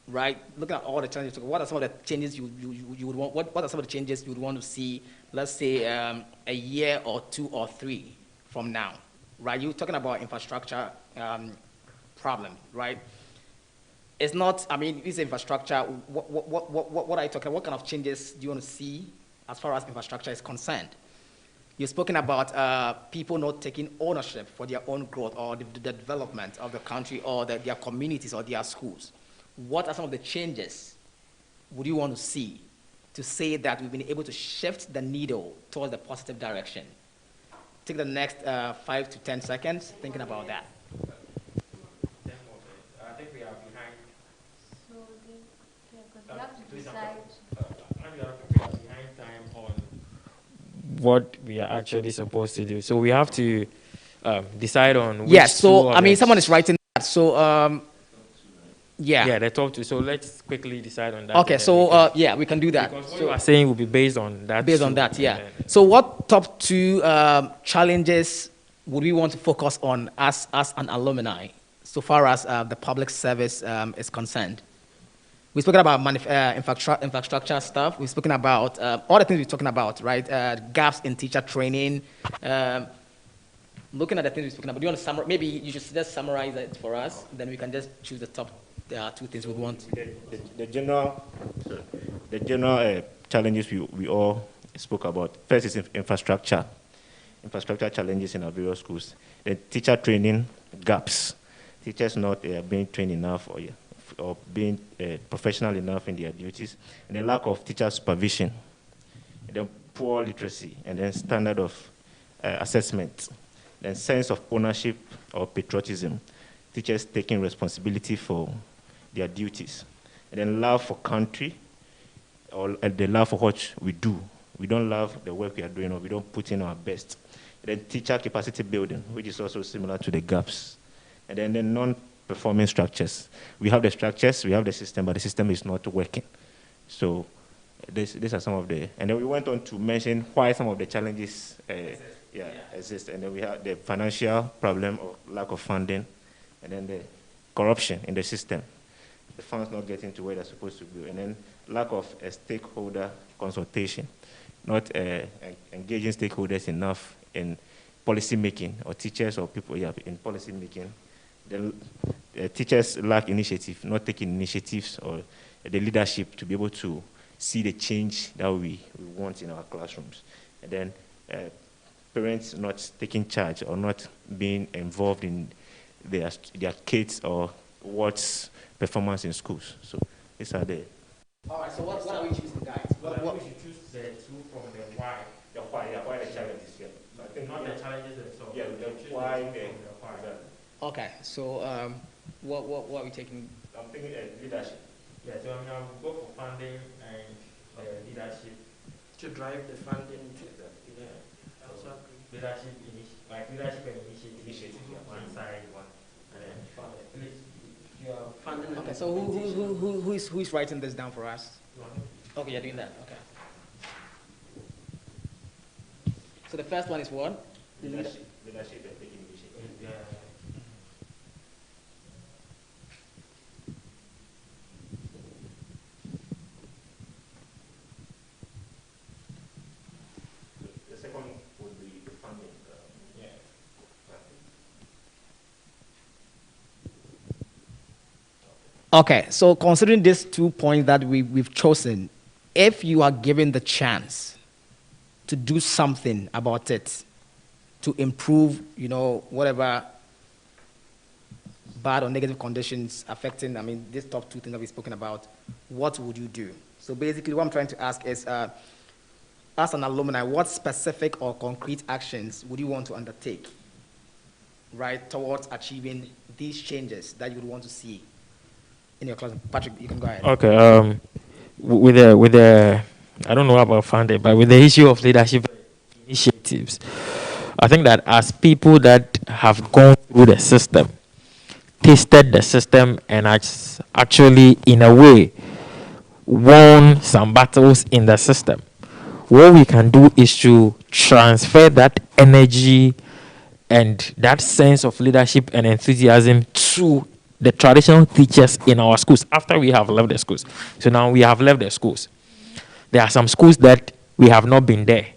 D: Right? Looking at all the challenges, what are some of the changes you would want? What are some of the changes you would want to see? Let's say a year or 2 or 3 from now, right? You're talking about infrastructure problem, right? It's not. I mean, it's infrastructure. What are you talking? What kind of changes do you want to see as far as infrastructure is concerned? You've spoken about people not taking ownership for their own growth or the development of the country or their communities or their schools. What are some of the changes would you want to see to say that we've been able to shift the needle towards the positive direction? Take the next 5 to 10 seconds thinking about that.
H: I think we are behind.
F: So they have to decide.
H: We are behind time on what we are actually supposed to do. So we have to decide on which
D: Yes, so I mean,
H: it.
D: someone is writing that. So, yeah.
H: Yeah, the top 2. So let's quickly decide on that.
D: Okay, so yeah, we can do that.
H: Because what
D: so,
H: you are saying will be based on that.
D: Based on that, yeah. So what top 2 challenges would we want to focus on as an alumni, so far as the public service is concerned? We've spoken about infrastructure stuff. We've spoken about all the things we're talking about, right? Gaps in teacher training. Looking at the things we've spoken about, do you want to summarize? Maybe you should just summarize it for us, then we can just choose the top 2 things we want.
E: The general challenges we all spoke about. First is infrastructure challenges in our various schools. Then teacher training gaps. Teachers not being trained enough or being professional enough in their duties. And the lack of teacher supervision. And then poor literacy. And then standard of assessment. Then sense of ownership or patriotism. Teachers taking responsibility for their duties. And then love for country, or the love for what we do. We don't love the work we are doing, or we don't put in our best. And then teacher capacity building, which is also similar to the gaps. And then the non-performing structures. We have the structures, we have the system, but the system is not working. So these are some of the, and then we went on to mention why some of the challenges exist. And then we have the financial problem or lack of funding, and then the corruption in the system. The funds not getting to where they're supposed to go, and then lack of a stakeholder consultation, not engaging stakeholders enough in policy making, or teachers or people in policy making. The teachers lack initiative, not taking initiatives or the leadership to be able to see the change that we want in our classrooms. And then parents not taking charge or not being involved in their kids or what's performance in schools. So these are the.
D: All right. So what are we choosing, guys?
E: What we should choose the two from the why. The why, yeah, why the challenges, yeah. So I think not the challenges themselves. Yeah, the why, the why.
D: Okay. So what are we taking?
E: I'm thinking leadership.
H: Yeah, so I will go for funding and leadership.
G: To drive the funding.
H: Yeah. Also leadership and initiative. One side, one.
G: Funding.
D: Okay. So who is writing this down for us? Okay, you're doing that. Okay. So the first one is what?
E: Leadership and taking initiative.
H: Yeah.
E: The second would be the funding. Yeah.
D: Okay, so considering these 2 points that we've chosen, if you are given the chance to do something about it, to improve, whatever bad or negative conditions affecting, these top 2 things that we've spoken about, what would you do? So basically what I'm trying to ask is, as an alumni, what specific or concrete actions would you want to undertake, right, towards achieving these changes that you would want to see in your class? Patrick, you can go ahead.
H: Okay. With the I don't know about funding, but with the issue of leadership initiatives, I think that as people that have gone through the system, tasted the system, and actually, in a way, won some battles in the system, what we can do is to transfer that energy and that sense of leadership and enthusiasm to the traditional teachers in our schools after we have left the schools. So now we have left the schools. There are some schools that we have not been there,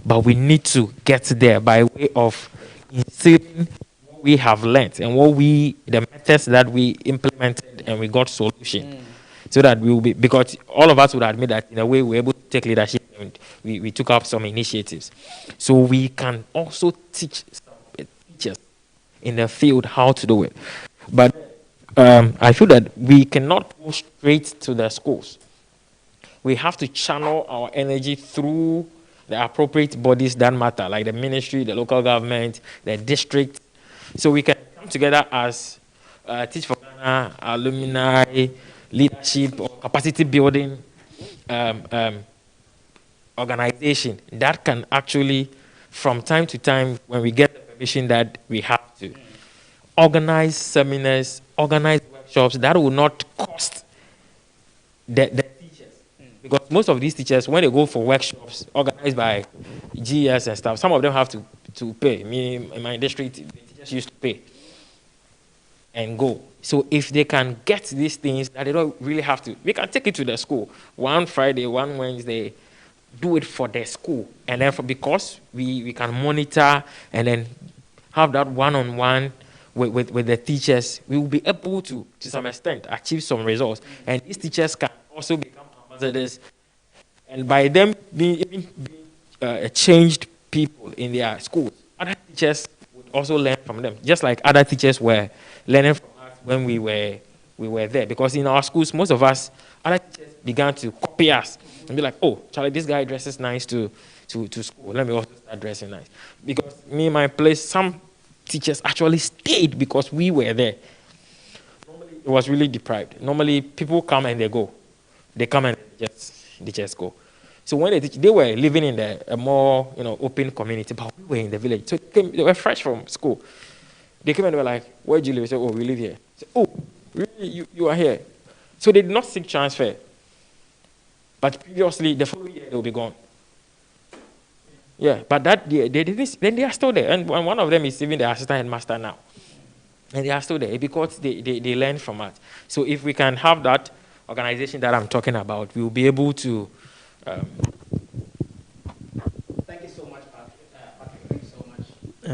H: but we need to get there by way of instilling what we have learned and the methods that we implemented, and we got solution. So that we will be, because all of us would admit that in a way we were able to take leadership and we took up some initiatives. So we can also teach some teachers in the field how to do it. But I feel that we cannot go straight to the schools. We have to channel our energy through the appropriate bodies that matter, like the ministry, the local government, the district. So we can come together as Teach for Ghana, alumni, leadership, or capacity building organization that can actually, from time to time, when we get the permission that we have to, organize seminars, organize workshops that will not cost the teachers. Because most of these teachers, when they go for workshops organized by GS and stuff, some of them have to pay. Me, in my district, the teachers used to pay and go. So if they can get these things that they don't really have to, we can take it to the school. One Friday, one Wednesday, do it for the school. And then because we can monitor and then have that one-on-one with the teachers, we will be able to some extent, achieve some results. And these teachers can also become ambassadors. And by them being changed people in their schools, other teachers would also learn from them, just like other teachers were learning from us when we were there. Because in our schools, most of us, other teachers began to copy us and be like, oh, Charlie, this guy dresses nice to school. Let me also start dressing nice. Because me, my place, some teachers actually stayed because we were there. Normally, it was really deprived. Normally, people come and they go. They come and they just go. So when they were living in a more open community, but we were in the village. So they were fresh from school. They came and they were like, where do you live? I said, oh, we live here. I said, oh, really? You are here? So they did not seek transfer. But previously, the following year, they will be gone. Yeah, but that year, they didn't, then they are still there. And one of them is even the assistant headmaster now. And they are still there because they learn from us. So if we can have that organization that I'm talking about, we will be able to...
D: Thank you so much, Patrick. Thank you so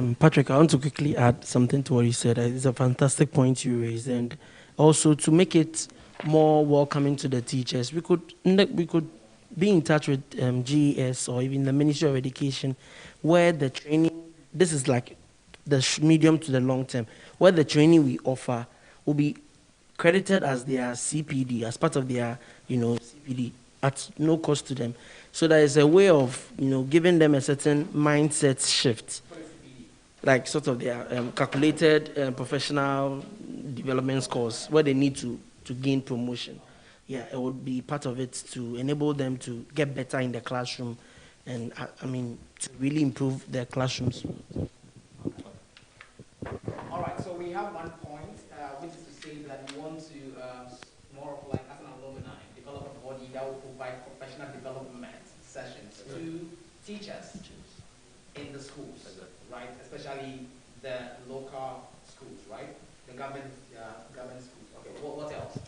D: much.
G: Patrick, I want to quickly add something to what you said. It's a fantastic point you raised. And also to make it more welcoming to the teachers, we could be in touch with GES or even the Ministry of Education, where the training, this is like the medium to the long term, where the training we offer will be credited as their CPD, as part of their, CPD at no cost to them. So there is a way of, giving them a certain mindset shift, like sort of their calculated professional development scores where they need to gain promotion. Yeah, it would be part of it to enable them to get better in the classroom and, to really improve their classrooms.
D: All right, so we have one point, which is to say that we want to, more of like as an alumni, develop a body that will provide professional development sessions to teachers in the schools, right? Especially the local schools, right? The government schools. Okay, what else?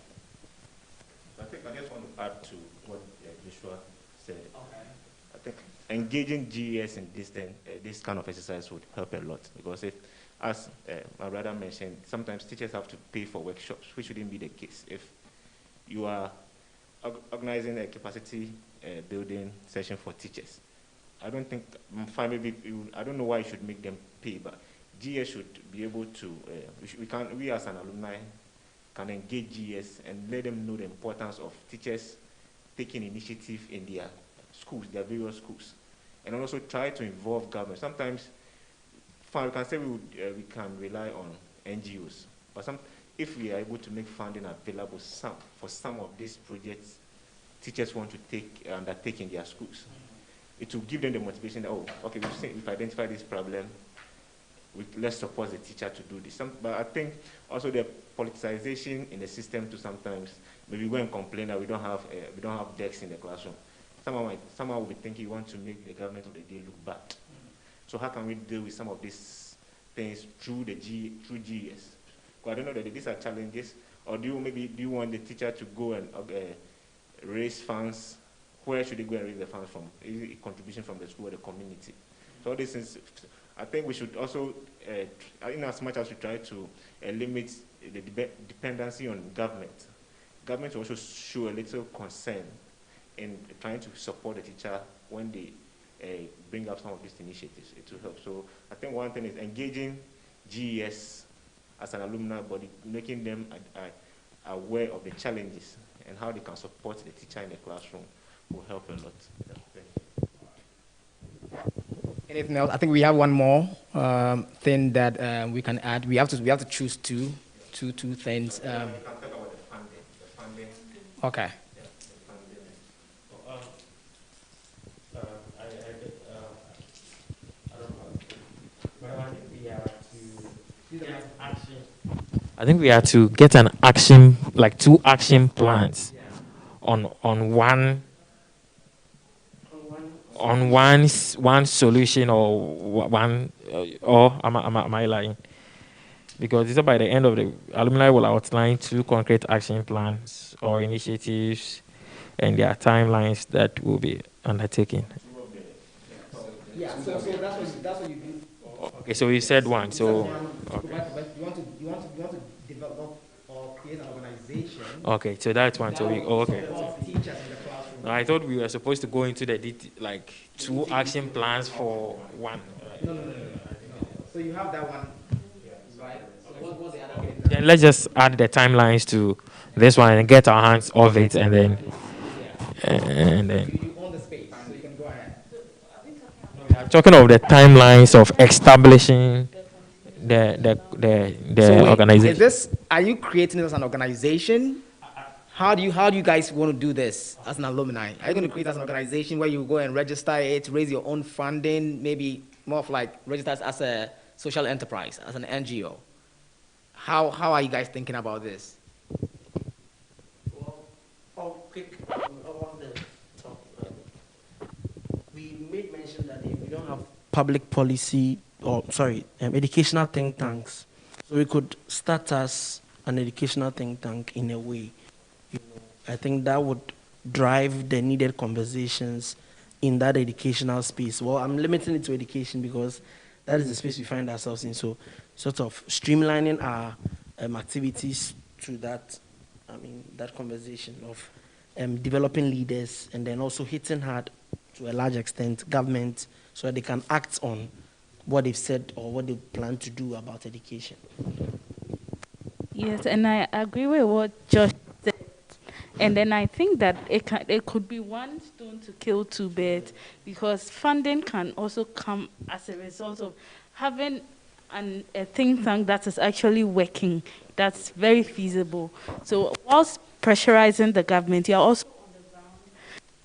E: I just want to add to what Joshua said.
D: Okay.
E: I think engaging GES in this kind of exercise would help a lot, because if, as my brother mentioned, sometimes teachers have to pay for workshops, which shouldn't be the case. If you are organizing a capacity building session for teachers, I don't think, fine, maybe I don't know why you should make them pay, but GES should be able to, we as an alumni can engage GES and let them know the importance of teachers taking initiative in their schools, their various schools, and also try to involve government. Sometimes, fine, we can say we can rely on NGOs, but if we are able to make funding available for some of these projects teachers want to undertake in their schools, it will give them the motivation that, oh, okay, we've identified this problem, let's support the teacher to do this. But I think also the politicization in the system to sometimes, maybe go and complain that we don't have desks in the classroom. Someone will be thinking you want to make the government of the day look bad. So how can we deal with some of these things through through GES? Because I don't know that these are challenges, or do you want the teacher to go and raise funds? Where should they go and raise the funds from? Is it a contribution from the school or the community? So this is, I think we should also, in as much as we try to limit the dependency on government will also show a little concern in trying to support the teacher when they bring up some of these initiatives. It will help. So I think one thing is engaging GES as an alumni body, making them aware of the challenges and how they can support the teacher in the classroom will help a lot.
D: Anything else? I think we have one more thing that we can add. We have to choose two things.
E: We can talk about the funding.
D: Okay.
H: I think we have to get an action, like 2 action plans on one solution or one, or am I lying? Because it's by the end of the alumni will outline 2 concrete action plans or initiatives and their timelines that will be undertaken.
D: Yeah, so that's what you do.
H: Okay, so we said one. So
D: okay. You want to develop or create an organization.
H: Okay, so that's one. So we okay.
D: Teachers in the classroom.
H: I thought we were supposed to go into the like 2 action plans for one.
D: No. So you have that one, right? So what's the other?
H: Then let's just add the timelines to this one and get our hands off it, and then
D: You own the space, so you can go ahead.
H: I'm talking of the timelines of establishing the organization.
D: Are you creating this as an organization? How do you guys want to do this as an alumni? Are you going to create as an organization where you go and register it, raise your own funding, maybe more of like register as a social enterprise, as an NGO? How are you guys thinking about this?
G: We made mention that if we don't have public policy, educational think tanks, so we could start as an educational think tank in a way. I think that would drive the needed conversations in that educational space. Well, I'm limiting it to education because that is the space we find ourselves in. So, sort of streamlining our activities to that, that conversation of developing leaders, and then also hitting hard to a large extent government so that they can act on what they've said or what they plan to do about education.
I: Yes, and I agree with what Josh said. And then I think that it could be one stone to kill two birds, because funding can also come as a result of having a think tank that is actually working, that's very feasible. So whilst pressurizing the government, you're also on the ground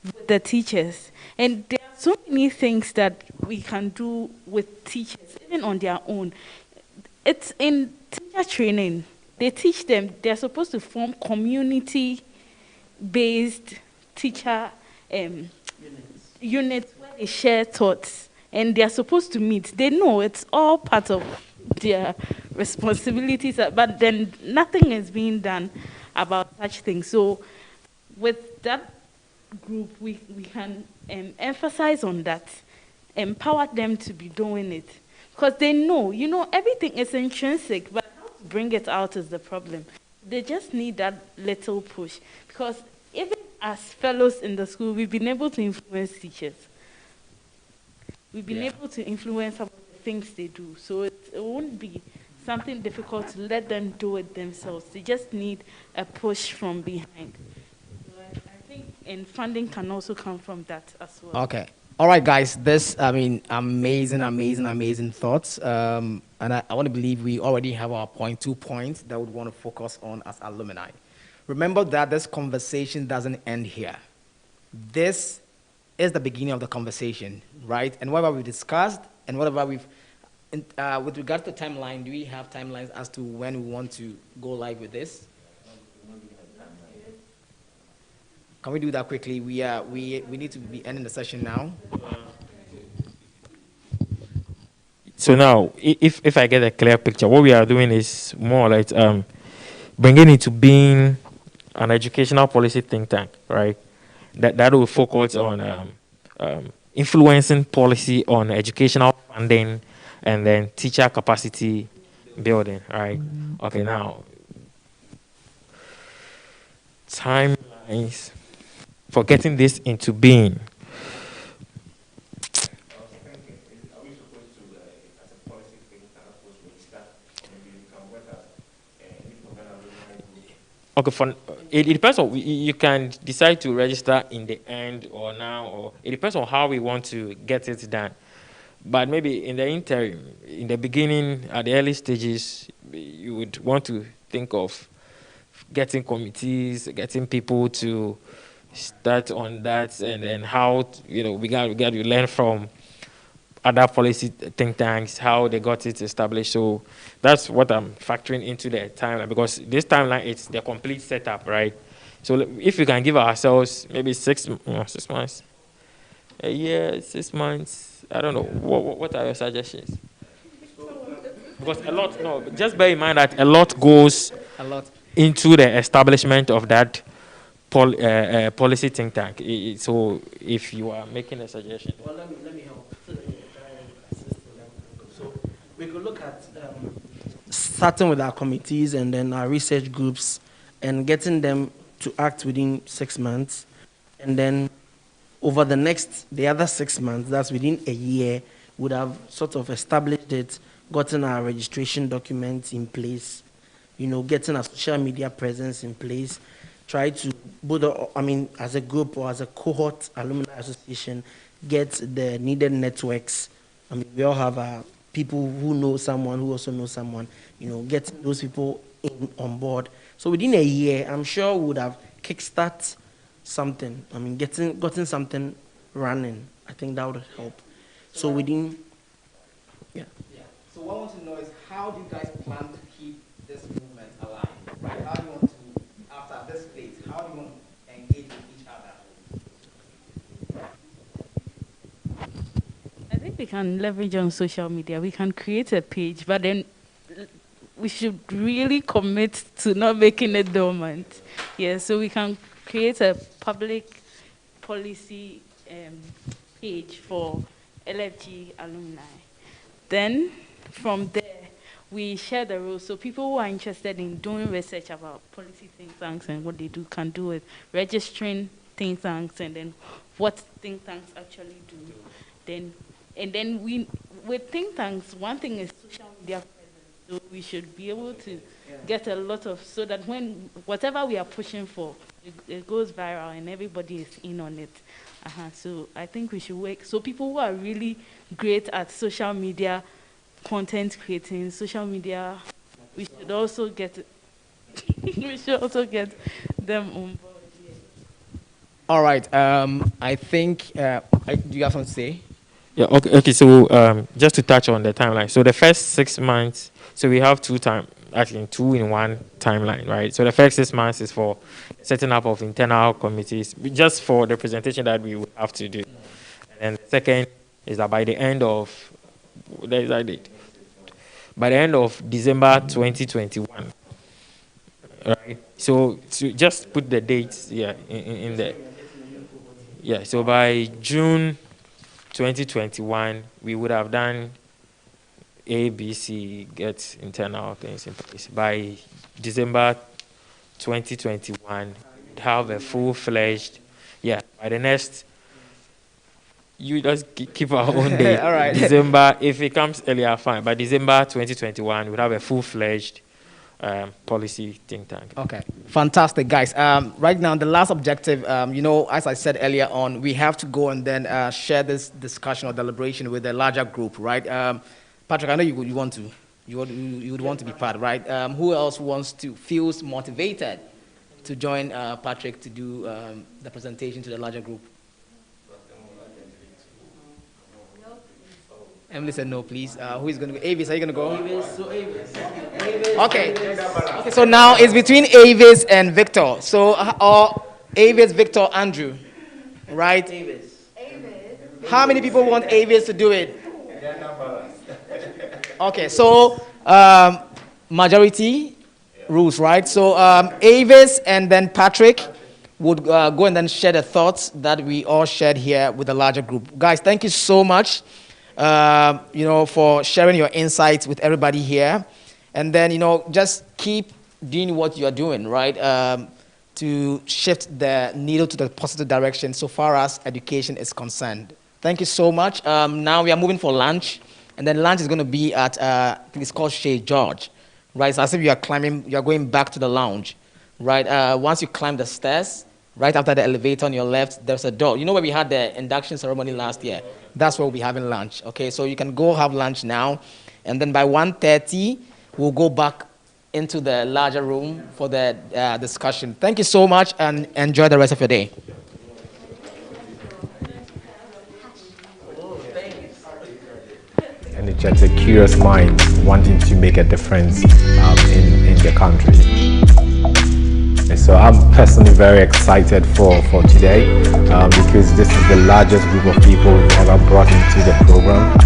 I: with the teachers. And there are so many things that we can do with teachers, even on their own. It's in teacher training. They teach them, they're supposed to form community-based teacher units where they share thoughts, and they're supposed to meet. They know it's all part of their responsibilities, but then nothing is being done about such things. So with that group, we can emphasize on that, empower them to be doing it. Because they know, everything is intrinsic, but how to bring it out is the problem. They just need that little push. Because even as fellows in the school, we've been able to influence teachers. We've been able to influence some of the things they do. So it won't be something difficult to let them do it themselves. They just need a push from behind. So I think, and funding can also come from that as well.
D: Okay. All right, guys. This, amazing thoughts. And I want to believe we already have our 2 points that we want to focus on as alumni. Remember that this conversation doesn't end here. This is the beginning of the conversation, right? And whatever we discussed and whatever we've, with regard to timeline, do we have timelines as to when we want to go live with this? Can we do that quickly? We need to be ending the session now.
H: So now, if I get a clear picture, what we are doing is more like bringing into being an educational policy think tank, right? That will focus on influencing policy on educational funding and then teacher capacity building, right? Okay, now timelines for getting this into being. Okay, it depends on, you can decide to register in the end or now, or it depends on how we want to get it done. But maybe in the interim, in the beginning, at the early stages, you would want to think of getting committees, getting people to start on that, and then how, we got to learn from other policy think tanks, how they got it established. So that's what I'm factoring into the timeline, because this timeline, it's the complete setup, right? So if we can give ourselves maybe 6 months, a year, 6 months, I don't know. What are your suggestions? Because just bear in mind that a lot goes into the establishment of that policy think tank. So if you are making a suggestion.
G: Well, let me help. So we could look at starting with our committees and then our research groups and getting them to act within 6 months. And then over the other 6 months, that's within a year, would have sort of established it, gotten our registration documents in place, getting our social media presence in place, try to as a group or as a cohort alumni association, get the needed networks. We all have people who know someone who also knows someone, get those people on board. So within a year, I'm sure we would have kickstart something. Gotten something running. I think that would help. So within, yeah.
D: So what I want to know is, how do you guys plan to keep this movement alive, right? How do you want to, after this phase, how do you want to engage with each other?
I: I think we can leverage on social media. We can create a page, but then we should really commit to not making it dormant. Yeah, so we can create a public policy page for LFG alumni. Then from there, we share the rules. So people who are interested in doing research about policy think tanks and what they do can do it, registering think tanks and then what think tanks actually do. Then we, with think tanks, one thing is social media presence. So we should be able to get a lot of, so that when whatever we are pushing for, it goes viral and everybody is in on it. So I think we should work. So people who are really great at social media, content creating, social media, we should also get we should also get them on board.
D: All right. I think. Do you have something to say?
H: Yeah. Okay. So just to touch on the timeline. So the first 6 months. So we have two in one timeline, right? So the first 6 months is for setting up of internal committees, just for the presentation that we would have to do. And then the second is that by the end of December 2021, right? So to just put the dates, in there. Yeah. So by June 2021, we would have done A, B, C, get internal things in place. By December 2021, have a full-fledged, by the next, you just keep our own date.
D: All right.
H: December, if it comes earlier, fine. By December 2021, we'll have a full-fledged policy think tank.
D: Okay, fantastic, guys. Right now, the last objective, as I said earlier on, we have to go and then share this discussion or deliberation with a larger group, right? Patrick, I know you would want to be part, right? Who else feels motivated to join Patrick to do the presentation to the larger group? Emily said no, please. Who is going to go? Avis, are you going to go? Avis. Okay, so now it's between Avis and Victor. So, or Avis, Victor, Andrew, right? Avis. How many people want Avis to do it? Okay, so majority rules, right? So Avis and then Patrick would go and then share the thoughts that we all shared here with the larger group. Guys, thank you so much, for sharing your insights with everybody here. And then, just keep doing what you're doing, right? To shift the needle to the positive direction so far as education is concerned. Thank you so much. Now we are moving for lunch. And then lunch is going to be at, I think it's called Chez George, right? So as if you are going back to the lounge, right? Once you climb the stairs, right after the elevator on your left, there's a door. You know where we had the induction ceremony last year? That's where we'll be having lunch, okay? So you can go have lunch now. And then by 1:30, we'll go back into the larger room for the discussion. Thank you so much and enjoy the rest of your day.
C: Energetic, curious mind wanting to make a difference in the country. And so I'm personally very excited for today because this is the largest group of people we've ever brought into the program.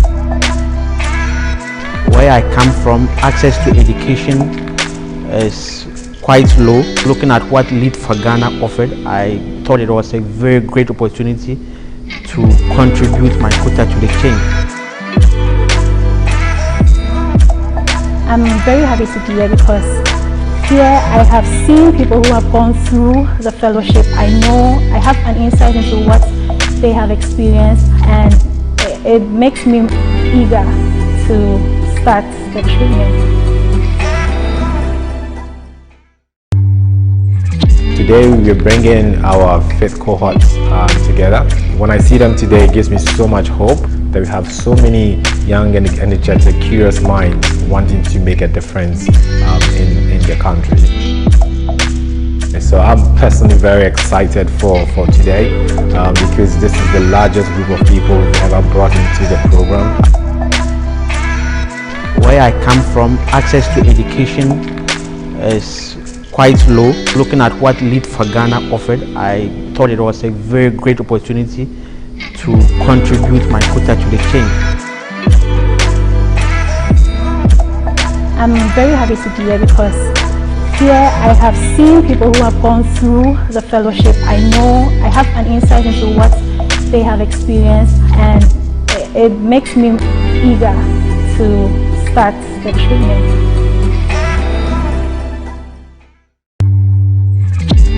A: Where I come from, access to education is quite low. Looking at what Lead for Ghana offered, I thought it was a very great opportunity to contribute my quota to the change.
B: I'm very happy to be here because here I have seen people who have gone through the fellowship. I know I have an insight into what they have experienced, and it makes me eager to start the training.
C: Today we're bringing our 5th cohort together. When I see them today, it gives me so much hope that we have so many young and energetic, curious minds wanting to make a difference in the country. And so I'm personally very excited for today because this is the largest group of people we've ever brought into the program.
A: Where I come from, access to education is quite low. Looking at what Lead for Ghana offered, I thought it was a very great opportunity to contribute my quota to the change.
B: I'm very happy to be here because here I have seen people who have gone through the fellowship. I know I have an insight into what they have experienced, and it makes me eager to start the training.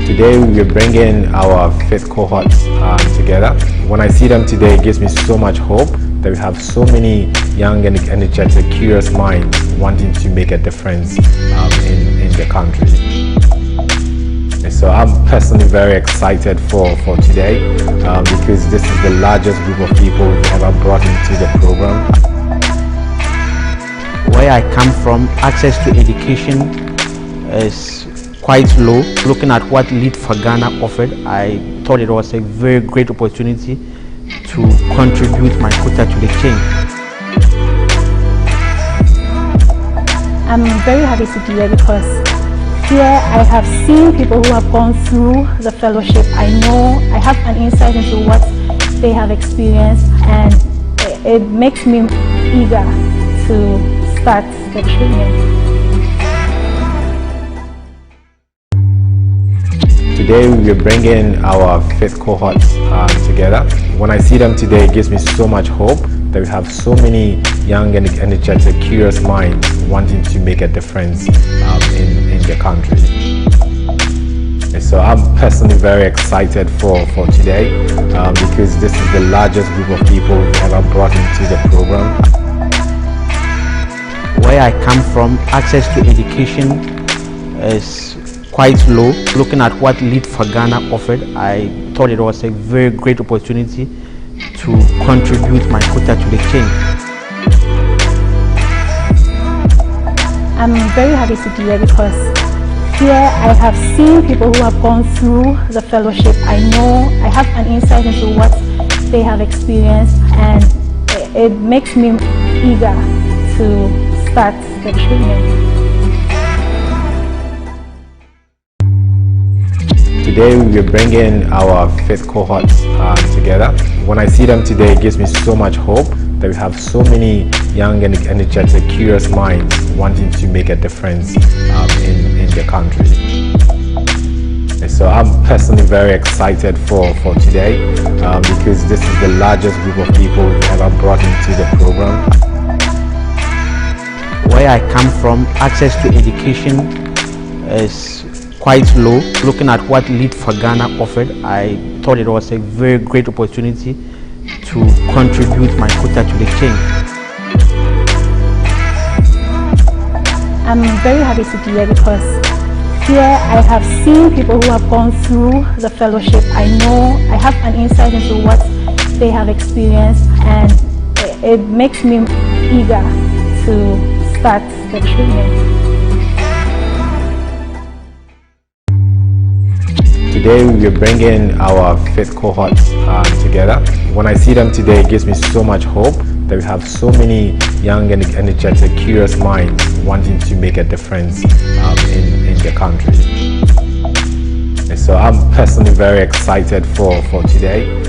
C: Today we're bringing our fifth cohort together. When I see them today, it gives me so much hope that we have so many young and energetic, curious minds wanting to make a difference in the country. And so I'm personally very excited for today because this is the largest group of people we've ever brought into the program.
A: Where I come from, access to education is quite low. Looking at what Lead for Ghana offered, I thought it was a very great opportunity to contribute my quota to the change.
B: I'm very happy to be here because here I have seen people who have gone through the fellowship. I know I have an insight into what they have experienced, and it makes me eager to start the training.
C: Today we're bringing our fifth cohort together. When I see them today, it gives me so much hope that we have so many young and energetic, curious minds wanting to make a difference in the country. And so I'm personally very excited for today because this is the largest group of people we've ever brought into the program.
A: Where I come from, access to education is quite low. Looking at what Lead for Ghana offered, I thought it was a very great opportunity to contribute my quota to the change.
B: I'm very happy to be here because here I have seen people who have gone through the fellowship. I know I have an insight into what they have experienced, and it makes me eager to start the training.
C: Today we're bringing our fifth cohort together. When I see them today, it gives me so much hope that we have so many young and energetic, curious minds wanting to make a difference in the country. And so I'm personally very excited for today because this is the largest group of people we've ever brought into the program.
A: Where I come from, access to education is quite low. Looking at what Lead for Ghana offered, I thought it was a very great opportunity to contribute my quota to the change.
B: I'm very happy to be here because here I have seen people who have gone through the fellowship. I know I have an insight into what they have experienced, and it makes me eager to start the training.
C: Today we're bringing our fifth cohort together. When I see them today, it gives me so much hope that we have so many young and energetic, curious minds wanting to make a difference in the country. And so I'm personally very excited for today